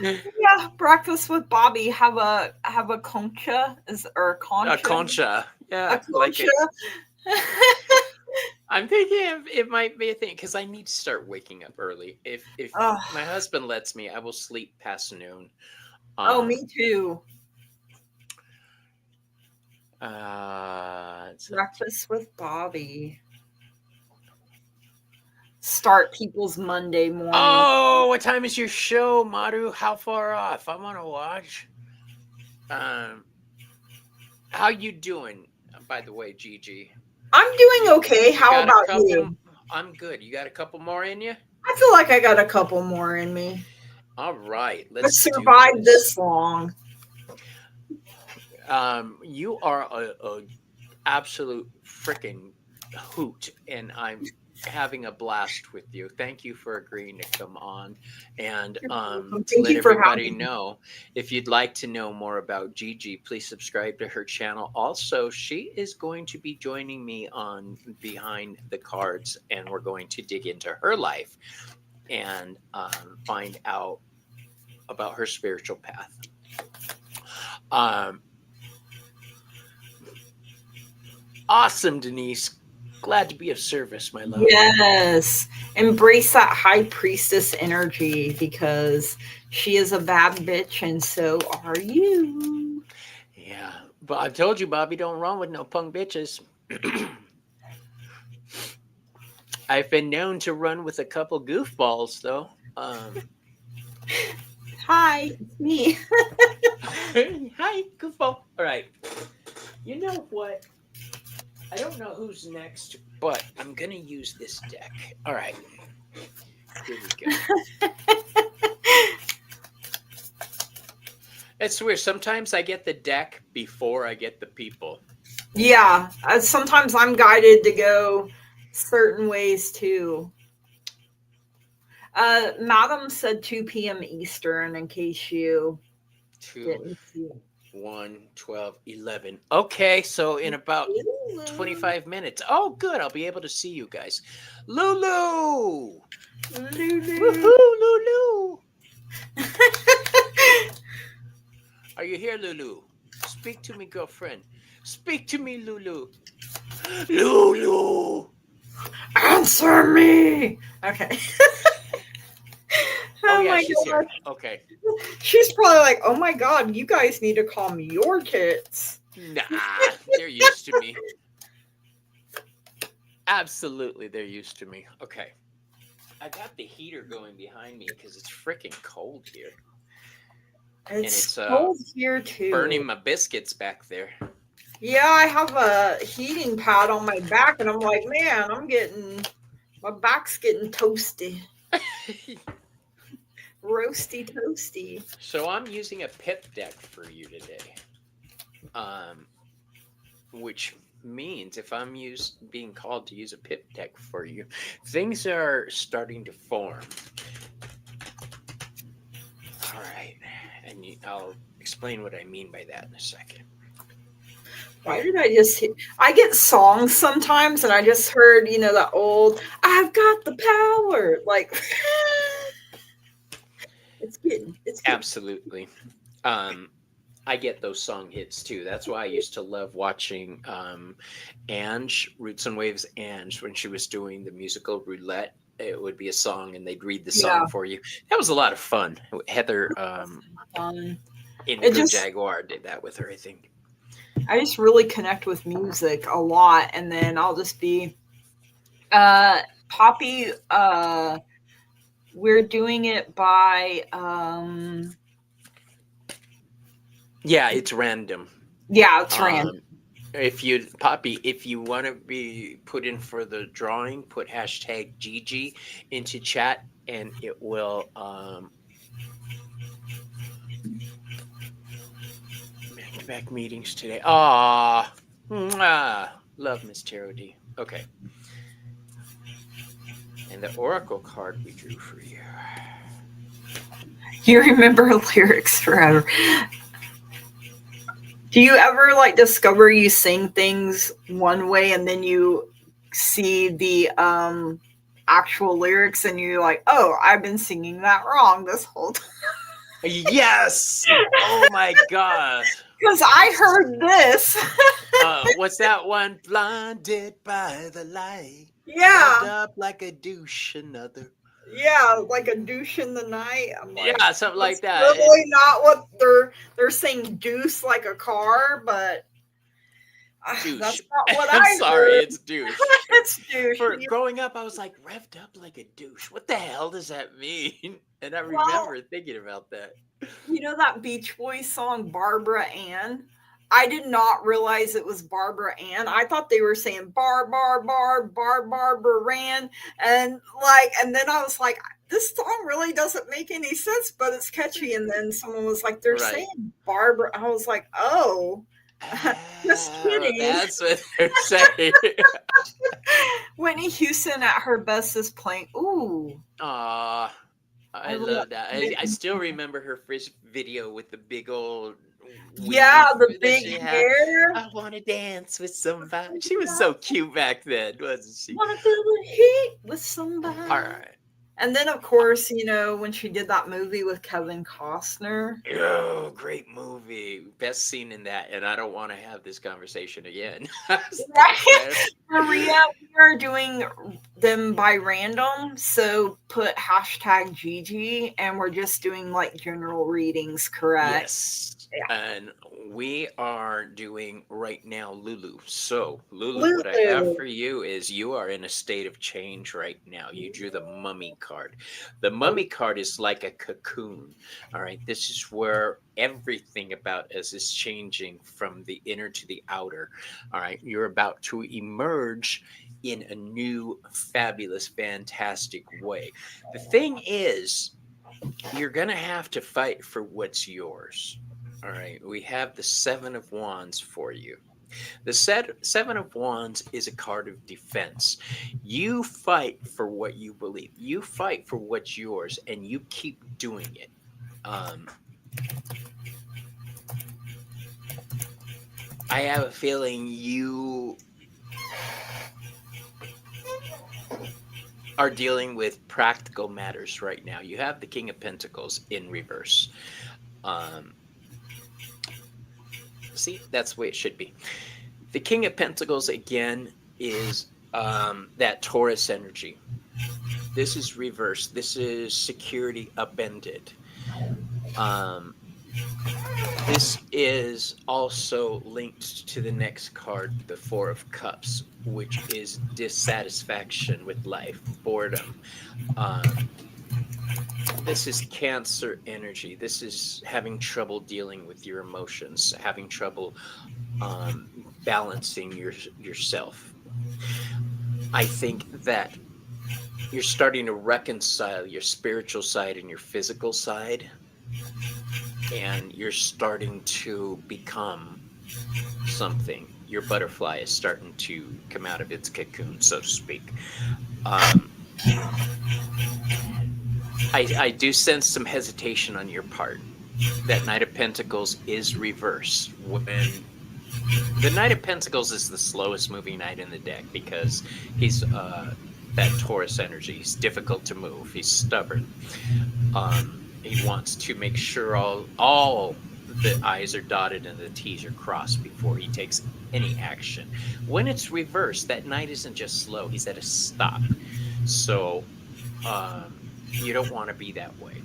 Yeah, breakfast with Bobby. Have a concha or a concha. A concha. Yeah. A concha. I'm thinking it might be a thing because I need to start waking up early. If my husband lets me, I will sleep past noon. Me too. Breakfast with Bobby. Start people's Monday morning. Oh, what time is your show, Maru? How far off? I want to watch. How you doing? By the way, Gigi. I'm doing okay. How about you? I'm good. You got a couple more in you? I feel like I got a couple more in me. All right, I survived this long. You are a absolute freaking hoot, and I'm having a blast with you. Thank you for agreeing to come on, and to let everybody know, if you'd like to know more about Gigi, please subscribe to her channel. Also, she is going to be joining me on Behind the Cards, and we're going to dig into her life and find out about her spiritual path. Awesome, Denise. Glad to be of service, my love. Yes. Embrace that high priestess energy because she is a bad bitch and so are you. Yeah. But I've told you, Bobby, don't run with no punk bitches. I've been known to run with a couple goofballs, though. Hi, it's me. Hi, goofball. All right. You know what? I don't know who's next, but I'm going to use this deck. All right. Here we go. It's weird. Sometimes I get the deck before I get the people. Yeah. Sometimes I'm guided to go certain ways too. Madam said 2 p.m. Eastern in case you 2, didn't see 1, 12, 11. Okay, so in about it. 25 minutes. Oh, good. I'll be able to see you guys. Lulu! Lulu. Woohoo, Lulu! Are you here, Lulu? Speak to me, girlfriend. Speak to me, Lulu. Lulu! Answer me. Okay. Oh, Oh yeah, my she's here. gosh. Okay. She's probably like, oh my god, you guys need to calm your tits. Nah, they're used to me. Absolutely, they're used to me. Okay. I got the heater going behind me because it's freaking cold here. And It's it's cold here too. burning my biscuits back there. Yeah, I have a heating pad on my back, and I'm like, man, my back's getting toasty, roasty toasty. So I'm using a pip deck for you today. Um, which means if I'm being called to use a pip deck for you, things are starting to form. All right, and I'll explain what I mean by that in a second. Why did I get songs sometimes, and I just heard, that old, I've got the power. Like, it's getting. Absolutely. Um, I get those song hits too. That's why I used to love watching Ange, Roots and Waves Ange, when she was doing the musical roulette. It would be a song and they'd read the Yeah. song for you. That was a lot of fun. Heather It Indigo just, Jaguar did that with her, I think. I just really connect with music a lot, and then I'll just be, Poppy, we're doing it by, Yeah, it's random. yeah, it's random. Um, if you Poppy, if you want to be put in for the drawing, put hashtag Gigi into chat, and it will back meetings today. Ah, love Miss Tarot D. Okay, and the oracle card we drew for you. You remember lyrics forever. Do you ever like discover you sing things one way and then you see the actual lyrics and you're like, oh, I've been singing that wrong this whole time? Yes. Oh my God. Because I heard this. What's that one? Blinded by the light. Yeah. Revved up like a douche, another. Yeah, like a douche in the night. I'm like, Yeah, something like that's that. really not what they're saying deuce like a car, but Douche. that's not what I'm I sorry, heard. it's douche. It's douche. For growing up, I was like, revved up like a douche. What the hell does that mean? And I Well, remember thinking about that. you know that Beach Boys song Barbara Ann? I did not realize it was Barbara Ann. I thought they were saying Barbara Ann. And then I was like, this song really doesn't make any sense, but it's catchy. And then someone was like, they're Right. saying Barbara. I was like, oh, just Oh, kidding. that's what they're saying. Whitney Houston at her best is playing. Ooh. Aw, I love that. I still remember her first video with the big old Yeah, weave the that big she had. hair. I want to dance with somebody. She was so cute back then, wasn't she? Want to feel the heat with somebody. All right. And then, of course, when she did that movie with Kevin Costner. Oh, great movie. Best scene in that. And I don't want to have this conversation again. Right? Maria, we are doing them by random. So put hashtag Gigi, and we're just doing like general readings, correct? Yes. Yeah. And we are doing right now Lulu. So, Lulu, what I have for you is you are in a state of change right now. You drew the mummy card. The mummy card is like a cocoon. All right. This is where everything about us is changing from the inner to the outer. All right. You're about to emerge in a new, fabulous, fantastic way. The thing is, you're going to have to fight for what's yours. All right. We have the 7 of Wands for you. The Seven of Wands is a card of defense. You fight for what you believe. You fight for what's yours, and you keep doing it. Um, I have a feeling you are dealing with practical matters right now. You have the King of Pentacles in reverse. Um, See, that's the way it should be. The King of Pentacles again is that Taurus energy. This is reverse. This is security upended. Um, this is also linked to the next card, the Four of Cups, which is dissatisfaction with life, boredom. Um, this is Cancer energy. This is having trouble dealing with your emotions, having trouble balancing yourself. I think that you're starting to reconcile your spiritual side and your physical side, and you're starting to become something. Your butterfly is starting to come out of its cocoon, so to speak. Um, I do sense some hesitation on your part. That Knight of Pentacles is reverse. When the Knight of Pentacles is the slowest moving knight in the deck because he's that Taurus energy. He's difficult to move. He's stubborn. He wants to make sure all the I's are dotted and the T's are crossed before he takes any action. When it's reversed, that knight isn't just slow. He's at a stop. So you don't want to be that way.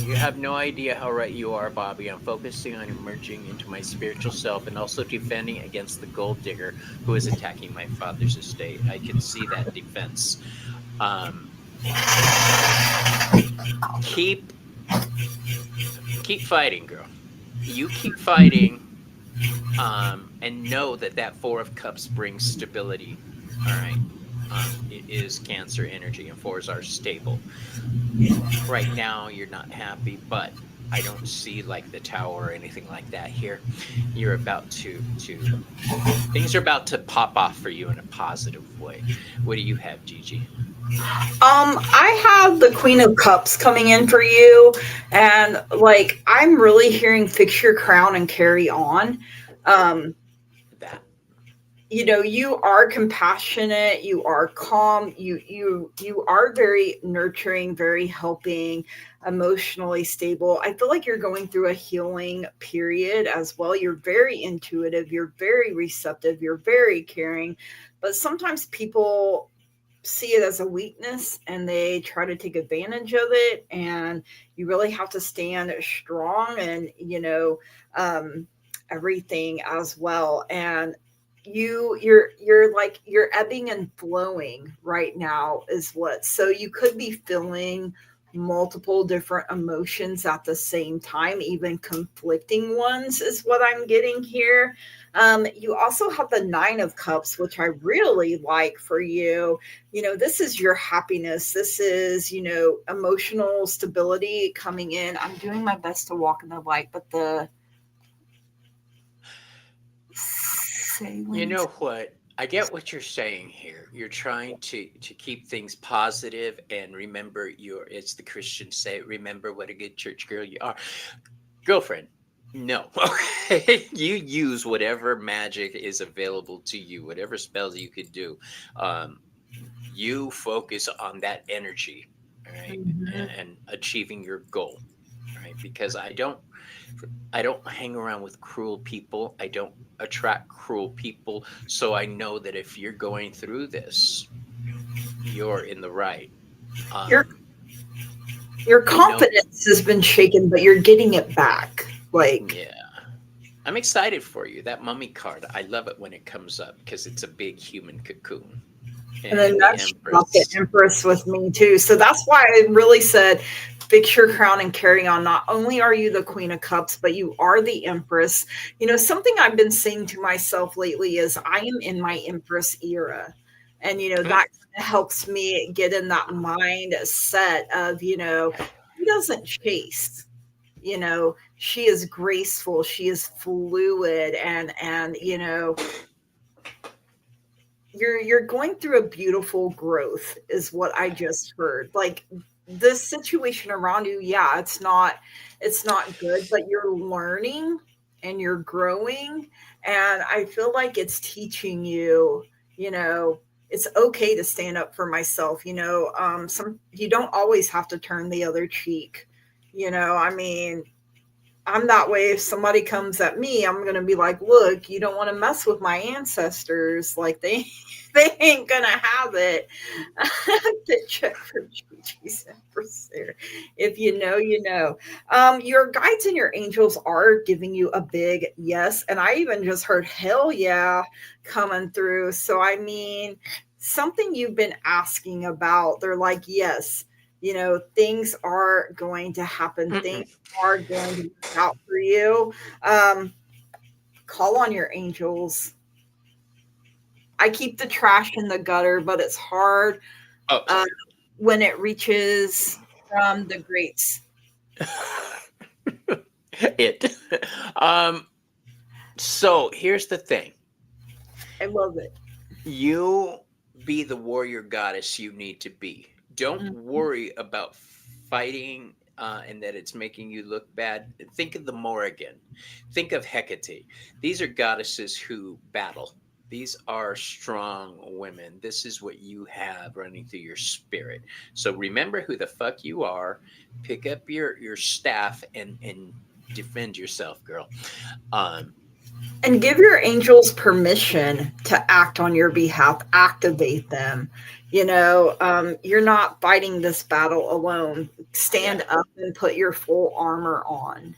You have no idea how right you are, Bobby. I'm focusing on emerging into my spiritual self and also defending against the gold digger who is attacking my father's estate. I can see that defense. Keep fighting, girl. You keep fighting, and know that Four of Cups brings stability. All right. It is Cancer energy, and fours are stable. Right now, you're not happy, but I don't see like the Tower or anything like that here. You're about to things are about to pop off for you in a positive way. What do you have, Gigi? I have the Queen of Cups coming in for you, and like I'm really hearing fix your crown and carry on. Um, That you are compassionate, you are calm, you are very nurturing, very helping, emotionally stable. I feel like you're going through a healing period as well. You're very intuitive, you're very receptive, you're very caring, but sometimes people see it as a weakness and they try to take advantage of it, and you really have to stand strong and everything as well. And you're like you're ebbing and flowing right now is what, so you could be feeling multiple different emotions at the same time, even conflicting ones is what I'm getting here. You also have the Nine of Cups, which I really like for you. This is your happiness, this is emotional stability coming in. I'm doing my best to walk in the light, but the You know what? I get what you're saying here. You're trying to keep things positive and remember it's the Christians say, remember what a good church girl you are. Girlfriend, no. Okay. You use whatever magic is available to you, whatever spells you could do. You focus on that energy, all right, and achieving your goal. All right, because I don't hang around with cruel people. I don't attract cruel people. So I know that if you're going through this, you're in the right. your Um, your you know, confidence has been shaken, but you're getting it back. Like, yeah. I'm excited for you. That mummy card, I love it when it comes up because it's a big human cocoon. and then And the that's about the Empress. Empress with me too. So that's why I really said fix your crown and carry on. Not only are you the Queen of Cups, but you are the Empress. Something I've been saying to myself lately is I am in my Empress era. And that helps me get in that mindset of, he doesn't chase. she is graceful, she is fluid, and you're going through a beautiful growth is what I just heard. Like this situation around you, yeah, it's not good, but you're learning and you're growing, and I feel like it's teaching you, you know, it's okay to stand up for myself, some you don't always have to turn the other cheek. I mean, I'm that way. If somebody comes at me, I'm gonna be like, "Look, you don't want to mess with my ancestors. Like they, they ain't gonna have it." To check for Gigi's Empress there. If you know, you know. Your guides and your angels are giving you a big yes, and I even just heard "hell yeah" coming through. So I mean, something you've been asking about. They're like, "Yes." Things are going to happen. Things are going to work out for you. Um, Call on your angels. I keep the trash in the gutter, but it's hard Oh, uh, sorry. when it reaches from the grates. It. Um, so here's the thing. I love it. You be the warrior goddess you need to be. Don't Mhm. worry about fighting and that it's making you look bad. Think of the Morrigan. Think of Hecate. These are goddesses who battle. These are strong women. This is what you have running through your spirit. So remember who the fuck you are. Pick up your staff and defend yourself, girl. Um, And give your angels permission to act on your behalf, activate them. You're not fighting this battle alone. yeah, Stand up and put your full armor on.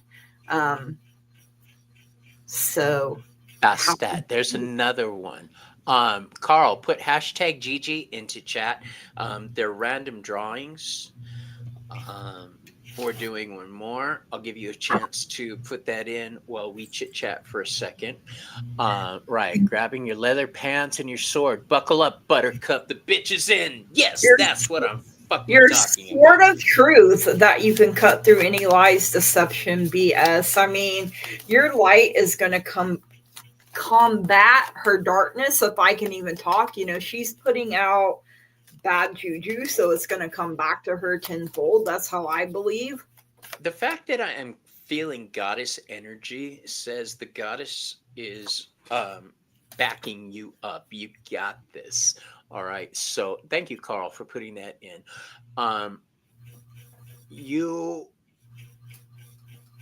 Um, so, happy. Bastet. There's another one. Carl, put hashtag Gigi into chat. They're random drawings. Um, we're doing one more. I'll give you a chance to put that in while we chit chat for a second. Right, grabbing your leather pants and your sword. Buckle up, Buttercup. The bitch is in. Yes, Your, that's what I'm fucking your talking sword about. of truth that you can cut through any lies, deception, BS. I mean, your light is going to combat her darkness. If I can even talk, she's putting out bad juju, so it's going to come back to her tenfold. That's how I believe. The fact that I am feeling goddess energy says the goddess is backing you up. You got this. All right. So thank you, Carl, for putting that in. Um, you,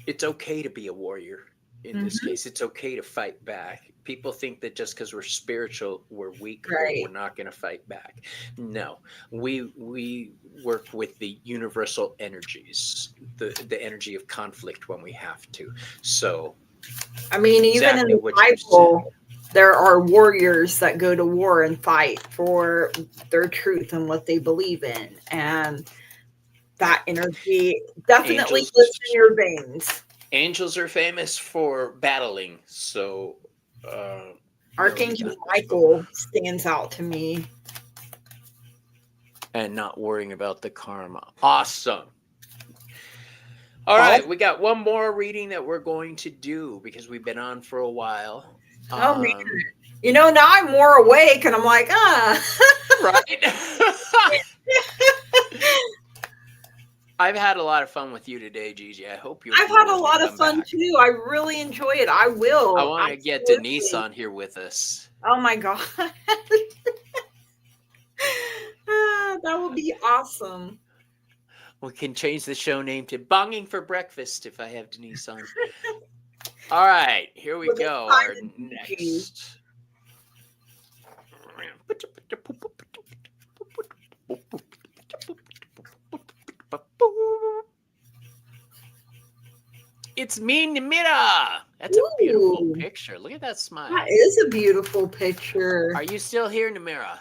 it's okay to be a warrior in this Hmm. case. It's okay to fight back. People think that just because we're spiritual, we're weak or we're Right. not going to fight back. No, we work with the universal energies, the energy of conflict when we have to. So I mean, even in exactly the what you said. Bible, there are warriors that go to war and fight for their truth and what they believe in. And Yeah, that energy definitely angels lives in your veins. angels are famous for battling. So uh, you Archangel got this, boo. Michael stands out to me. And not worrying about the karma. Awesome. All Follow. right, we got one more reading that we're going to do because we've been on for a while. Oh man. Um, Now I'm more awake and I'm like, ah. right. I've had a lot of fun with you today, Gigi. I hope you'll I've be had a willing to lot of come fun back. too. I really enjoy it. I I will. want to get Denise Absolutely. on here with us. Oh my God. That would be awesome. We can change the show name to Bonging for Breakfast if I have Denise on. All right, here we With a go. Our side of Gigi. next. It's me, Namira. That's a beautiful Ooh, picture. Look at that that smile. is a beautiful picture. Are you still here, Namira?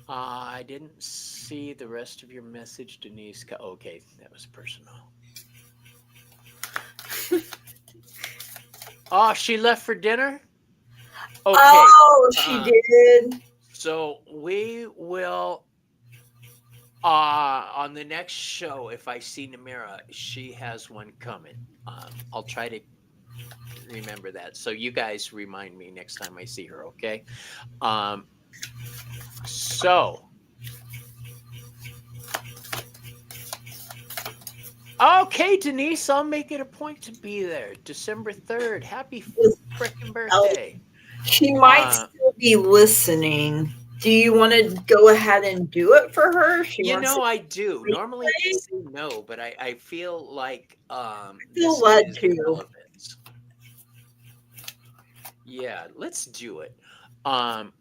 I didn't see the rest of your message, Denise. Okay, that was personal. Oh, she left for dinner? Okay. Oh, she Um, did. so we will On the next show, if I see Namira, she has one coming. I'll try to remember that. So you guys remind me next time I see her, okay? Um, so okay, Denise, I'll make it a point to be there. December 3rd. Happy frickin' birthday. She might still be listening. Do you want to go ahead and do it for her? She You wants know, to I do. Normally I replay? say no, but I feel like Feel this led is to. relevant. Yeah, let's do it. Um,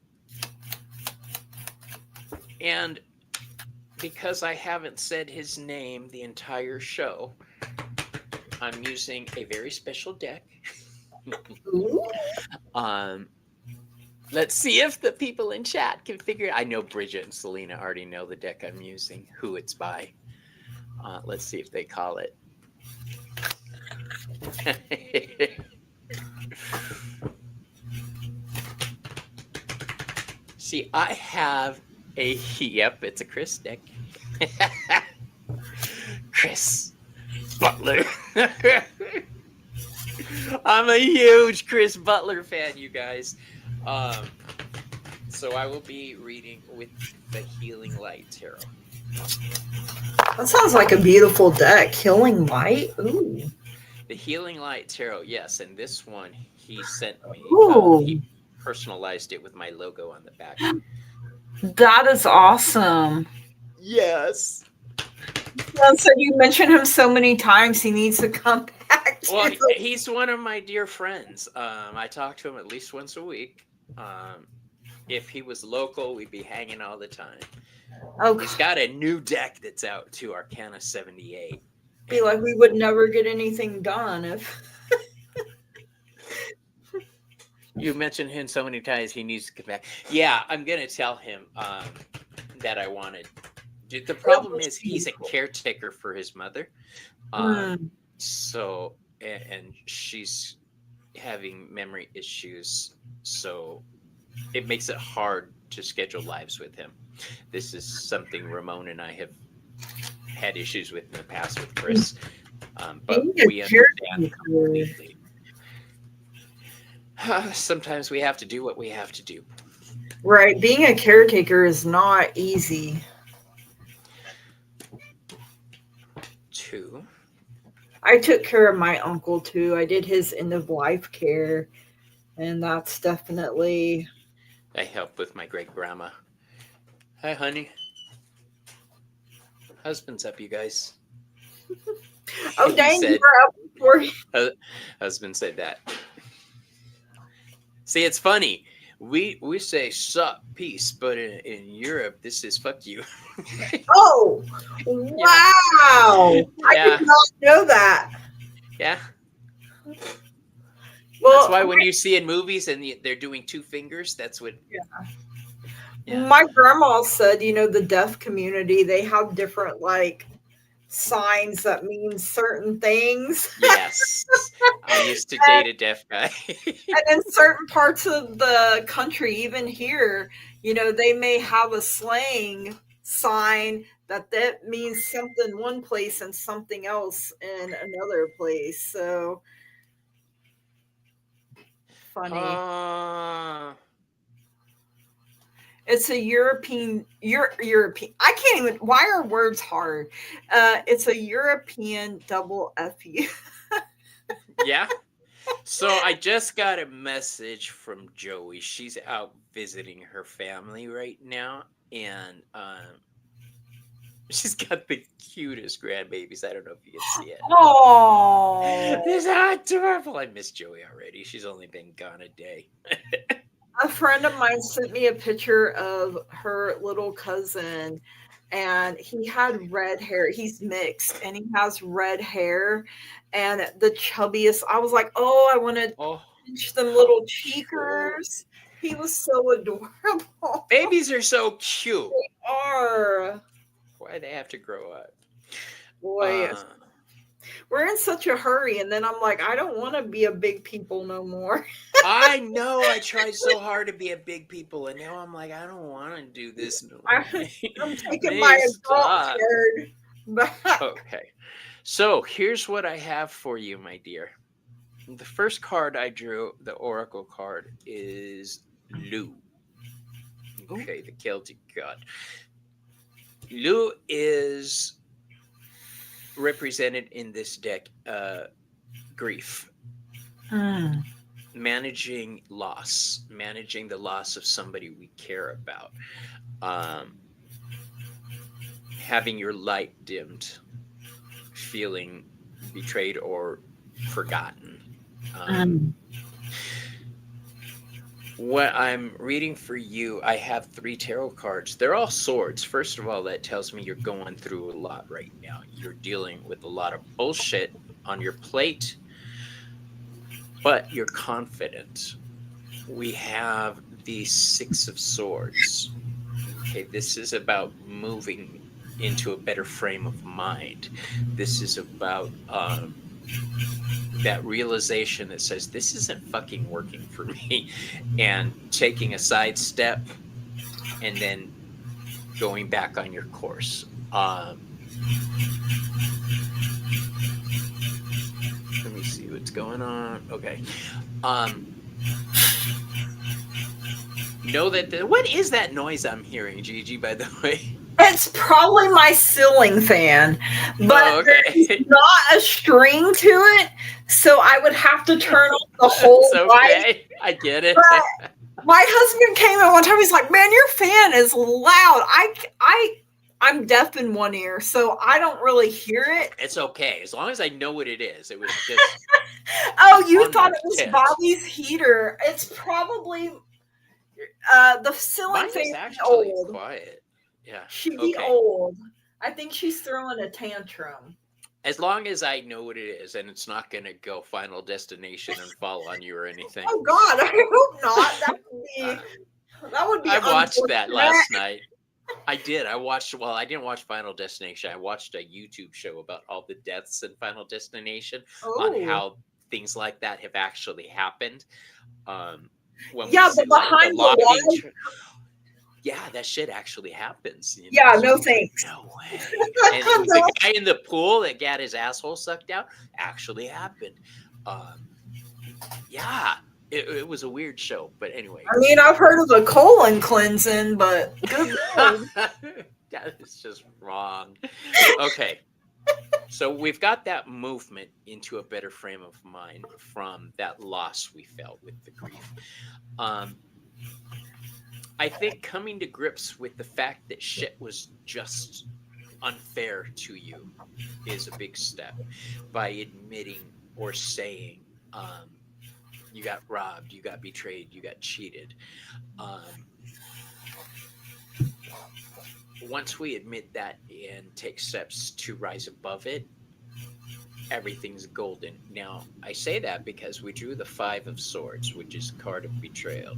and because I haven't said his name the entire show, I'm using a very special deck. Ooh. um, let's see if the people in chat can figure it. I know Bridget and Selena already know the deck I'm using, who it's by. Let's see if they call it. See, I have yep, it's a Chris deck. Chris Butler. I'm a huge Chris Butler fan, you guys. So I will be reading with the Healing Light Tarot. That sounds like a beautiful deck. Healing Light. Ooh. The Healing Light Tarot, yes. And this one he sent me. Ooh. He personalized it with my logo on the back. That is awesome. Yes. Well, so you mentioned him so many times, he needs to come back. Well, he's one of my dear friends. I talk to him at least once a week. If he was local, we'd be hanging all the time. Oh, He's got a new deck that's out too, Arcana 78. Be like we would never get anything done if you mentioned him so many times. He needs to come back. Yeah, I'm gonna tell him that I wanted. The problem is he's a caretaker for his mother, so and she's having memory issues, so it makes it hard to schedule lives with him. This is something Ramon and I have had issues with in the past with Chris, but we understand completely. Sometimes we have to do what we have to do. Right, being a caretaker is not easy. 2. I took care of my uncle too. I did his end of life care, and that's definitely. I helped with my great grandma. Hi, honey. Husband's up, you guys. Oh, dang, you were up before. Husband said that. See, it's funny. We say sup, peace, but in Europe, this is fuck you. Oh, wow. Yeah. I did not know that. Yeah. Well, that's why when you see in movies and they're doing 2 fingers, that's what. Yeah. My grandma said, the deaf community, they have different signs that mean certain things. Yes. I used to date a deaf guy. And in certain parts of the country, even here, they may have a slang sign that means something one place and something else in another place. So funny. It's a European. I can't even. Why are words hard? It's a European double FU. Yeah. So I just got a message from Joey. She's out visiting her family right now, and she's got the cutest grandbabies. I don't know if you can see it. Oh, it's adorable. I miss Joey already. She's only been gone a day. A friend of mine sent me a picture of her little cousin, and he had red hair. He's mixed, and he has red hair, and the chubbiest. I was like, oh, I want to pinch them little cheekers. He was so adorable. Babies are so cute. They are. Why they have to grow up? Boy. We're in such a hurry, and then I'm like, I don't want to be a big people no more. I know I tried so hard to be a big people, and now I'm like, I don't want to do this no more. I'm taking my Maybe adult stop. card back. Okay. So here's what I have for you, my dear. The first card I drew, the Oracle card, is Lu. Okay, the Celtic god. Lu is represented in this deck grief, managing loss, managing the loss of somebody we care about, having your light dimmed, feeling betrayed or forgotten. What I'm reading for you, I have 3 tarot cards. They're all swords. First of all, that tells me you're going through a lot right now. You're dealing with a lot of bullshit on your plate, but you're confident. We have the 6 of Swords. Okay, this is about moving into a better frame of mind. This is about that realization that says, this isn't fucking working for me, and taking a side step and then going back on your course. Let me see what's going on. Okay. Know that what is that noise I'm hearing, Gigi, by the way? It's probably my ceiling fan, but there's not a string to it, so I would have to turn off the whole light. I get it. But my husband came in one time. He's like, "Man, your fan is loud. I'm deaf in one ear, so I don't really hear it." It's okay as long as I know what it is. It was just. Oh, you thought it was Bobby's heater? It's probably the ceiling fan. Actually old. Quiet. Yeah. She'd be old. I think she's throwing a tantrum. As long as I know what it is and it's not going to go Final Destination and fall on you or anything. Oh, God. I hope not. That would be I watched that last night. I did. I didn't watch Final Destination. I watched a YouTube show about all the deaths in Final Destination on how things like that have actually happened. But behind the lobby. Yeah, that shit actually happens. You know? Yeah, no thanks. No way. And the guy in the pool that got his asshole sucked out actually happened. Yeah, it was a weird show, but anyway. I mean, I've heard of a colon cleansing, but good Lord. That is just wrong. Okay. So we've got that movement into a better frame of mind from that loss we felt with the grief. I think coming to grips with the fact that shit was just unfair to you is a big step. By admitting or saying you got robbed, you got betrayed, you got cheated. Once we admit that and take steps to rise above it, everything's golden. Now, I say that because we drew the 5 of Swords, which is a card of betrayal.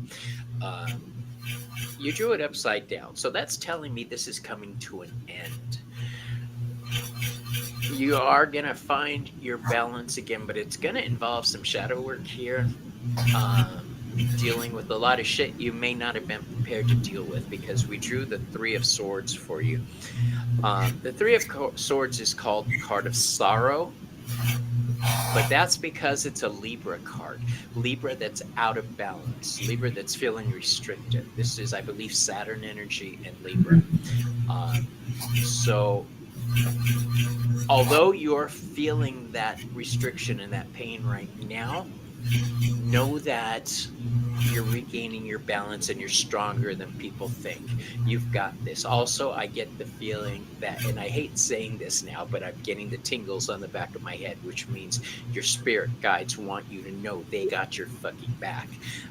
You drew it upside down. So that's telling me this is coming to an end. You are going to find your balance again, but it's going to involve some shadow work here. Dealing with a lot of shit you may not have been prepared to deal with, because we drew the 3 of Swords for you. The 3 of Swords is called the card of sorrow. But that's because it's a Libra card. Libra that's out of balance. Libra that's feeling restricted. This is, I believe, Saturn energy and Libra. So, although you're feeling that restriction and that pain right now, know that you're regaining your balance and you're stronger than people think. You've got this. Also, I get the feeling that, and I hate saying this now, but I'm getting the tingles on the back of my head, which means your spirit guides want you to know they got your fucking back.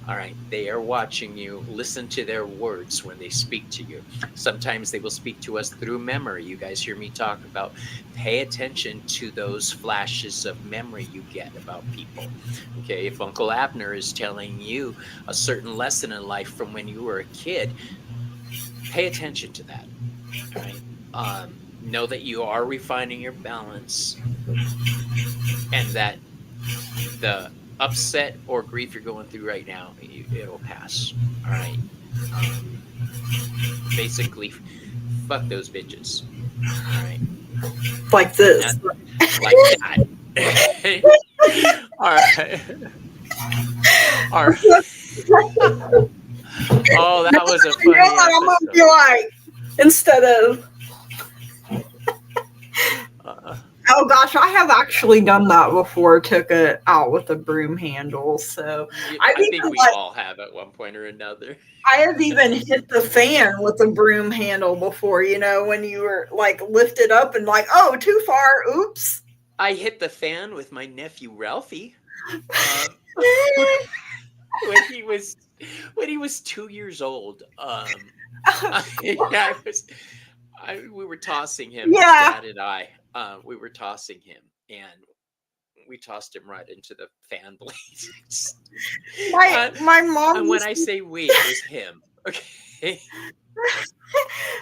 All right. They are watching you. Listen to their words when they speak to you. Sometimes they will speak to us through memory. You guys hear me talk about, pay attention to those flashes of memory you get about people. Okay. If Uncle Abner is telling you a certain lesson in life from when you were a kid, pay attention to that. Right? know that you are refining your balance, and that the upset or grief you're going through right now, it'll pass. All right. Um, basically, fuck those bitches. All right. Like And this. that, like that. All right. All right. Oh, Now that was a I know funny what I'm gonna episode. be like instead of. Uh, Oh gosh, I have actually done that before. Took it out with a broom handle. So yeah, I've I think even we like all have at one point or another. I have even hit the fan with a broom handle before. You know, when you were like lifted up and like, oh, too far. Oops. I hit the fan with my nephew Ralphie. Um, when he was 2 years old. I was we were tossing him, his Yeah, dad and I. We were tossing him, and we tossed him right into the fan blades. my uh, my mom and when used I to say we, it was him. Okay.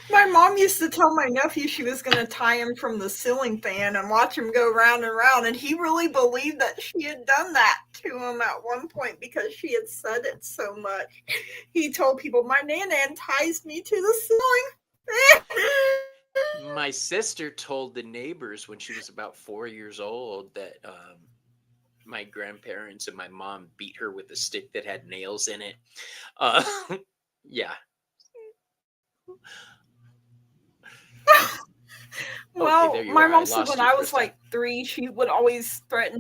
my mom used to tell my nephew she was going to tie him from the ceiling fan and watch him go round and round, and he really believed that she had done that to him at one point because she had said it so much. He told people, "My nan ties me to the ceiling." My sister told the neighbors when she was about 4 years old that my grandparents and my mom beat her with a stick that had nails in it. Uh, yeah. Okay, there Well, you my are. I mom said lost when you I for a was sec. like 3, she would always threaten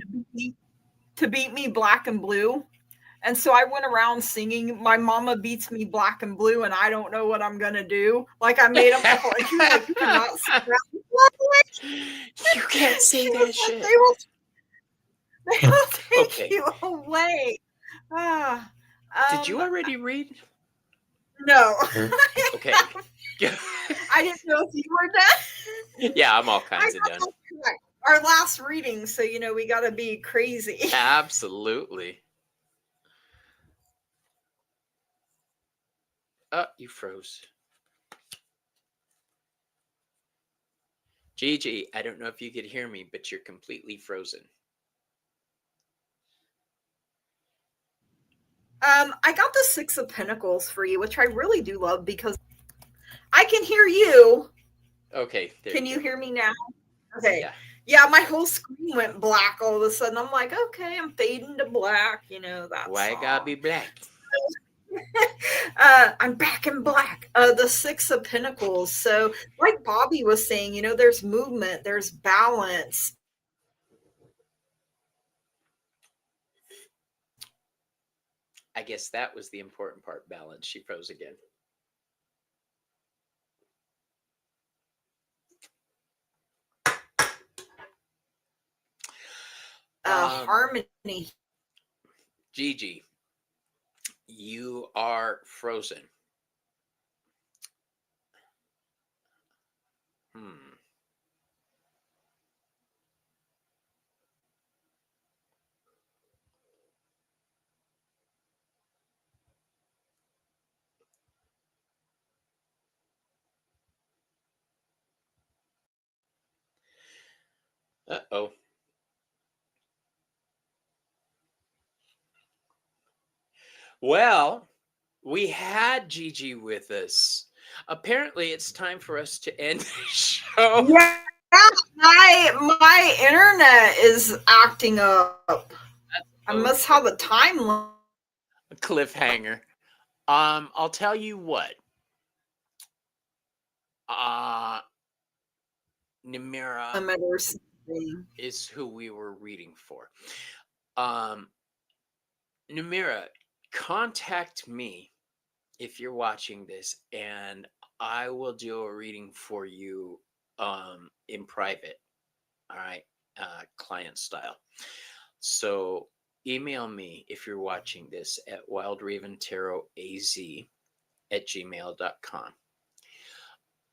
to beat me black and blue. And so I went around singing, "My mama beats me black and blue, and I don't know what I'm gonna do." Like I made up a whole. And she was like, "You cannot sing that." You can't She say was that like, shit. they will take Okay. you away." Ah, Did you um, already read? no, Okay. I didn't know if you were done. Yeah, I'm all I kinds of got done. that correct. Our last reading, so you know we got to be crazy. Absolutely. Oh, you froze. Gigi, I don't know if you could hear me, but you're completely frozen. I got the Six of Pentacles for you, which I really do love because I can hear you. Okay, there Can you you go. hear me now? Okay. Yeah. Yeah, my whole screen went black all of a sudden. I'm like, okay, I'm fading to black, you know, that Why gotta be song. black? I'm back in black. The Six of Pentacles. So, like Bobby was saying, you know, there's movement, there's balance. I guess that was the important part. Balance. She froze again. Um, Harmony. Gigi, you are frozen. Hmm. Uh-oh. Well, we had Gigi with us. Apparently, it's time for us to end the show. Yeah, my internet is acting up. I must Okay. have a time A cliffhanger. I'll tell you what. Uh Namira limit or something. is who we were reading for. Um Namira, contact me if you're watching this, and I will do a reading for you in private. All right. Client style. So email me if you're watching this at wildraventarotaz@gmail.com.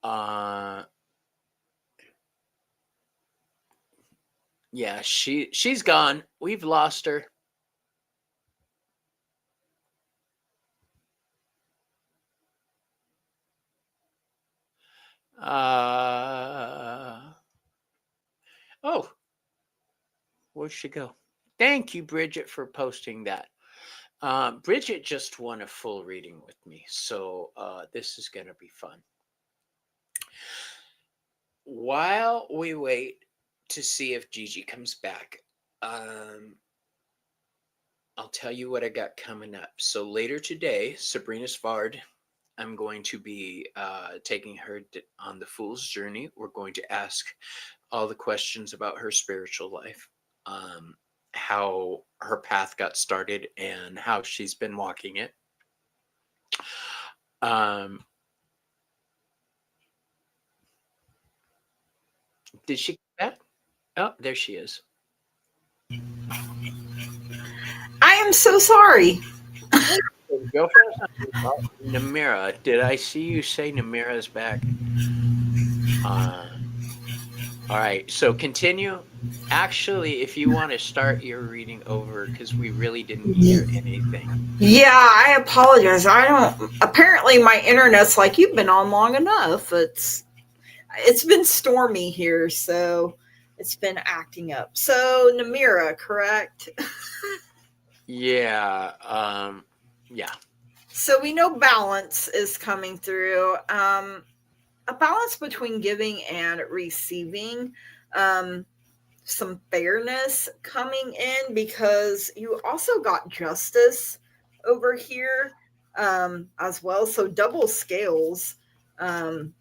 Uh yeah, she's gone. We've lost her. Where'd she go? Thank you, Bridget, for posting that. Bridget just won a full reading with me, so this is going to be fun. While we wait to see if Gigi comes back, I'll tell you what I got coming up. So later today, Sabrina Svard, I'm going to be taking her on the Fool's Journey. We're going to ask all the questions about her spiritual life, how her path got started, and how she's been walking it. Did she come back? Oh, there she is. I am so sorry. Go for Namira. Did I see you say Namira's back? All right, so continue. Actually, if you want to start your reading over, because we really didn't hear anything. Yeah, I apologize. I don't. Apparently, my internet's like, you've been on long enough. It's been stormy here, so it's been acting up. So Namira, correct? Yeah. Yeah. So we know balance is coming through. A balance between giving and receiving. Some fairness coming in, because you also got justice over here as well. So double scales,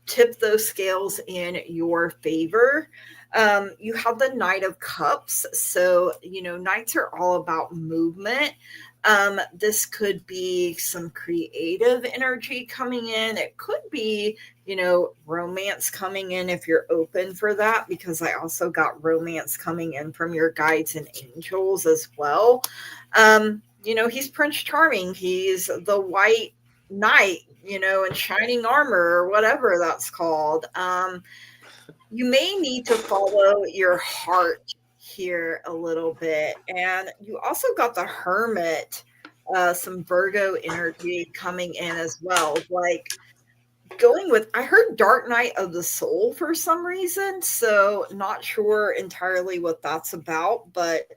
tip those scales in your favor. You have the Knight of Cups. So, knights are all about movement. This could be some creative energy coming in. It could be, romance coming in if you're open for that, because I also got romance coming in from your guides and angels as well. He's Prince Charming. He's the white knight, in shining armor or whatever that's called. You may need to follow your heart here a little bit. And you also got the Hermit, some Virgo energy coming in as well. Like I heard Dark Night of the Soul for some reason. So not sure entirely what that's about, but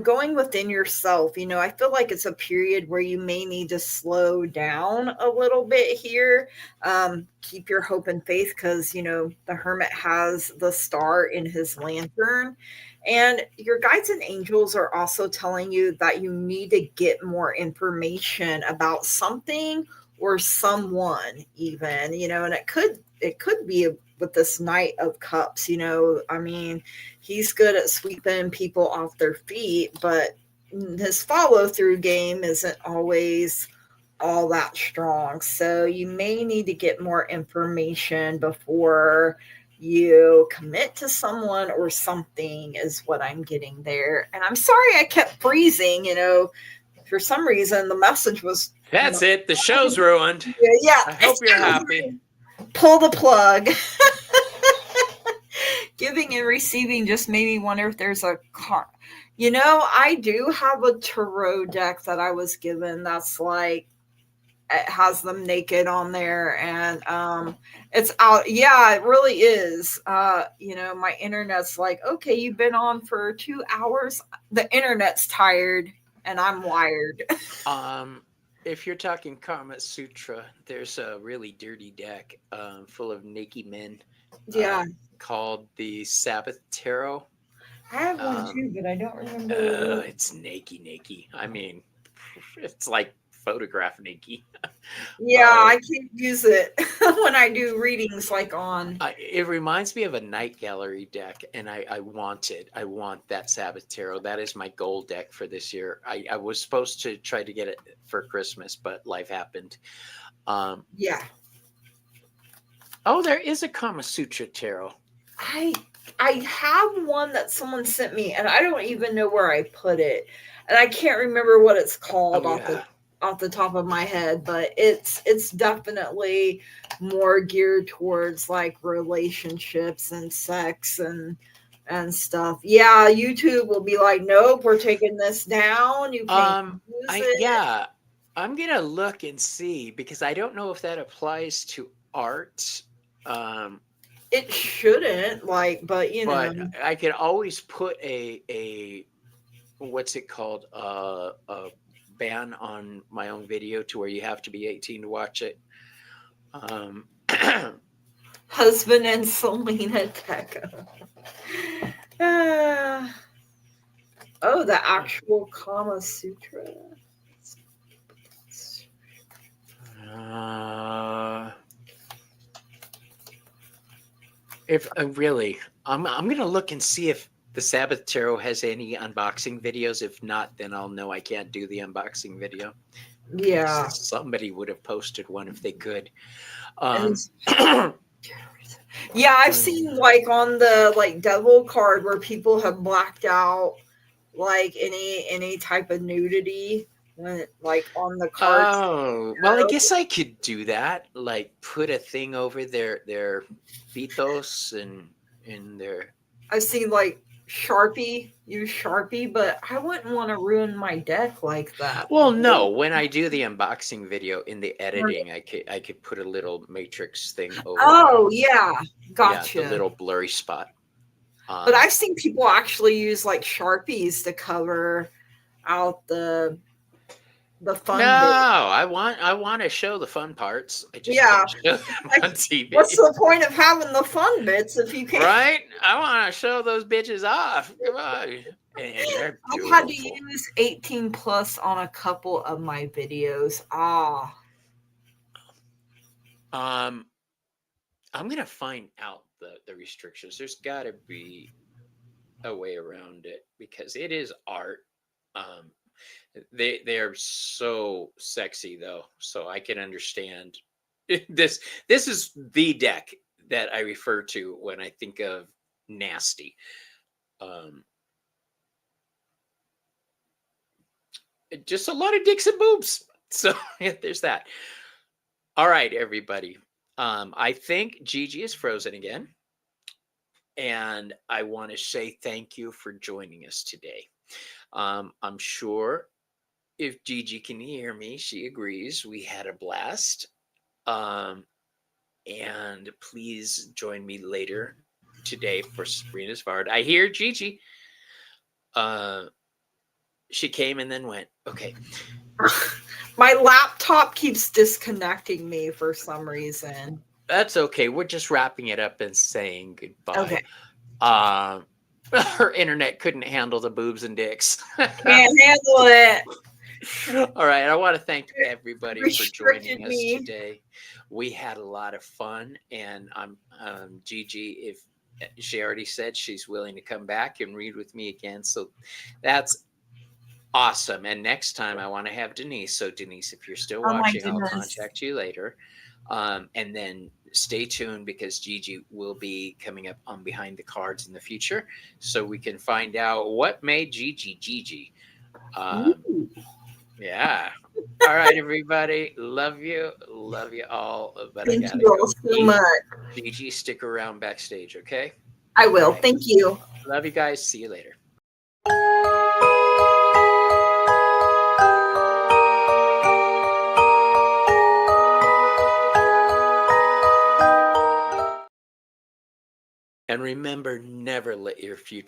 going within yourself, I feel like it's a period where you may need to slow down a little bit here. Keep your hope and faith, because, the Hermit has the star in his lantern. And your guides and angels are also telling you that you need to get more information about something or someone even, and it could be with this Knight of Cups. He's good at sweeping people off their feet, but his follow through game isn't always all that strong. So you may need to get more information before you commit to someone or something, is what I'm getting there. And I'm sorry I kept freezing, for some reason the message was, that's it. The show's ruined. Yeah. I hope you're happy. Pull the plug. Giving and receiving just made me wonder if there's a car. I do have a tarot deck that I was given that's like, it has them naked on there, and it's out. Yeah, it really is. My internet's like, okay, you've been on for 2 hours. The internet's tired and I'm wired. If you're talking Kama Sutra, there's a really dirty deck full of naked men. Yeah. Called the Sabbath Tarot. I have one too, but I don't remember. It's naked. I mean, it's like photograph naked. Yeah, I can't use it when I do readings like on. It reminds me of a night gallery deck, and I want it. I want that Sabbath Tarot. That is my goal deck for this year. I was supposed to try to get it for Christmas, but life happened. Yeah. Oh, there is a Kama Sutra Tarot. I have one that someone sent me, and I don't even know where I put it, and I can't remember what it's called off the top of my head, but it's definitely more geared towards like relationships and sex and stuff. Yeah, YouTube will be like, nope, we're taking this down. You can't use it. Yeah, I'm gonna look and see, because I don't know if that applies to art. It shouldn't, like, but you know. But I could always put a what's it called, a ban on my own video to where you have to be 18 to watch it. Um, Husband and Selena Deco. Ah. Oh, the actual Kama Sutra. uh, if really, I'm gonna look and see if the Sabbath Tarot has any unboxing videos. If not, then I'll know I can't do the unboxing video. Yeah. Somebody would have posted one if they could. And Um, yeah, I've seen like on the like devil card where people have blacked out like any type of nudity when like on the cards. oh, well, I guess I could do that. Like put a thing over their pithos and in their. I've seen like Sharpie use Sharpie, but I wouldn't want to ruin my deck like that. Well, no, when I do the unboxing video in the editing, I could put a little matrix thing over Oh yeah, the gotcha. little blurry spot. But I've seen people actually use like Sharpies to cover out the fun No, bit. I want to show the fun parts. I just Yeah. can't show them Like, on TV. what's the point of having the fun bits if you can't? Right? I want to show those bitches off. Come on. And they're I've had to beautiful. use 18 plus on a couple of my videos. Ah. I'm gonna find out the restrictions. There's got to be a way around it because it is art. Um, they are so sexy though, so I can understand this. This is the deck that I refer to when I think of nasty. Um, just a lot of dicks and boobs. So yeah, there's that. All right, everybody. I think Gigi is frozen again. And I want to say thank you for joining us today. I'm sure if Gigi can hear me, she agrees. We had a blast. Um, and please join me later today for Sabrina's Vard. I hear Gigi. She came and then went. Okay. My laptop keeps disconnecting me for some reason. That's okay. We're just wrapping it up and saying goodbye. Okay. Her internet couldn't handle the boobs and dicks. Can't handle it. All right. I want to thank everybody for Restricted joining us me. today. We had a lot of fun, and I'm Gigi. If she already said she's willing to come back and read with me again, so that's awesome. And next time I want to have Denise. So Denise, if you're still Oh my watching, I'll goodness. contact you later. And then stay tuned because Gigi will be coming up on Behind the Cards in the future, so we can find out what made Gigi Gigi. Yeah. All right, everybody. Love you all. But Thank I gotta you all go so eat. much. Gigi, stick around backstage, okay? I will. All right. Thank you. Love you guys. See you later. And remember, never let your future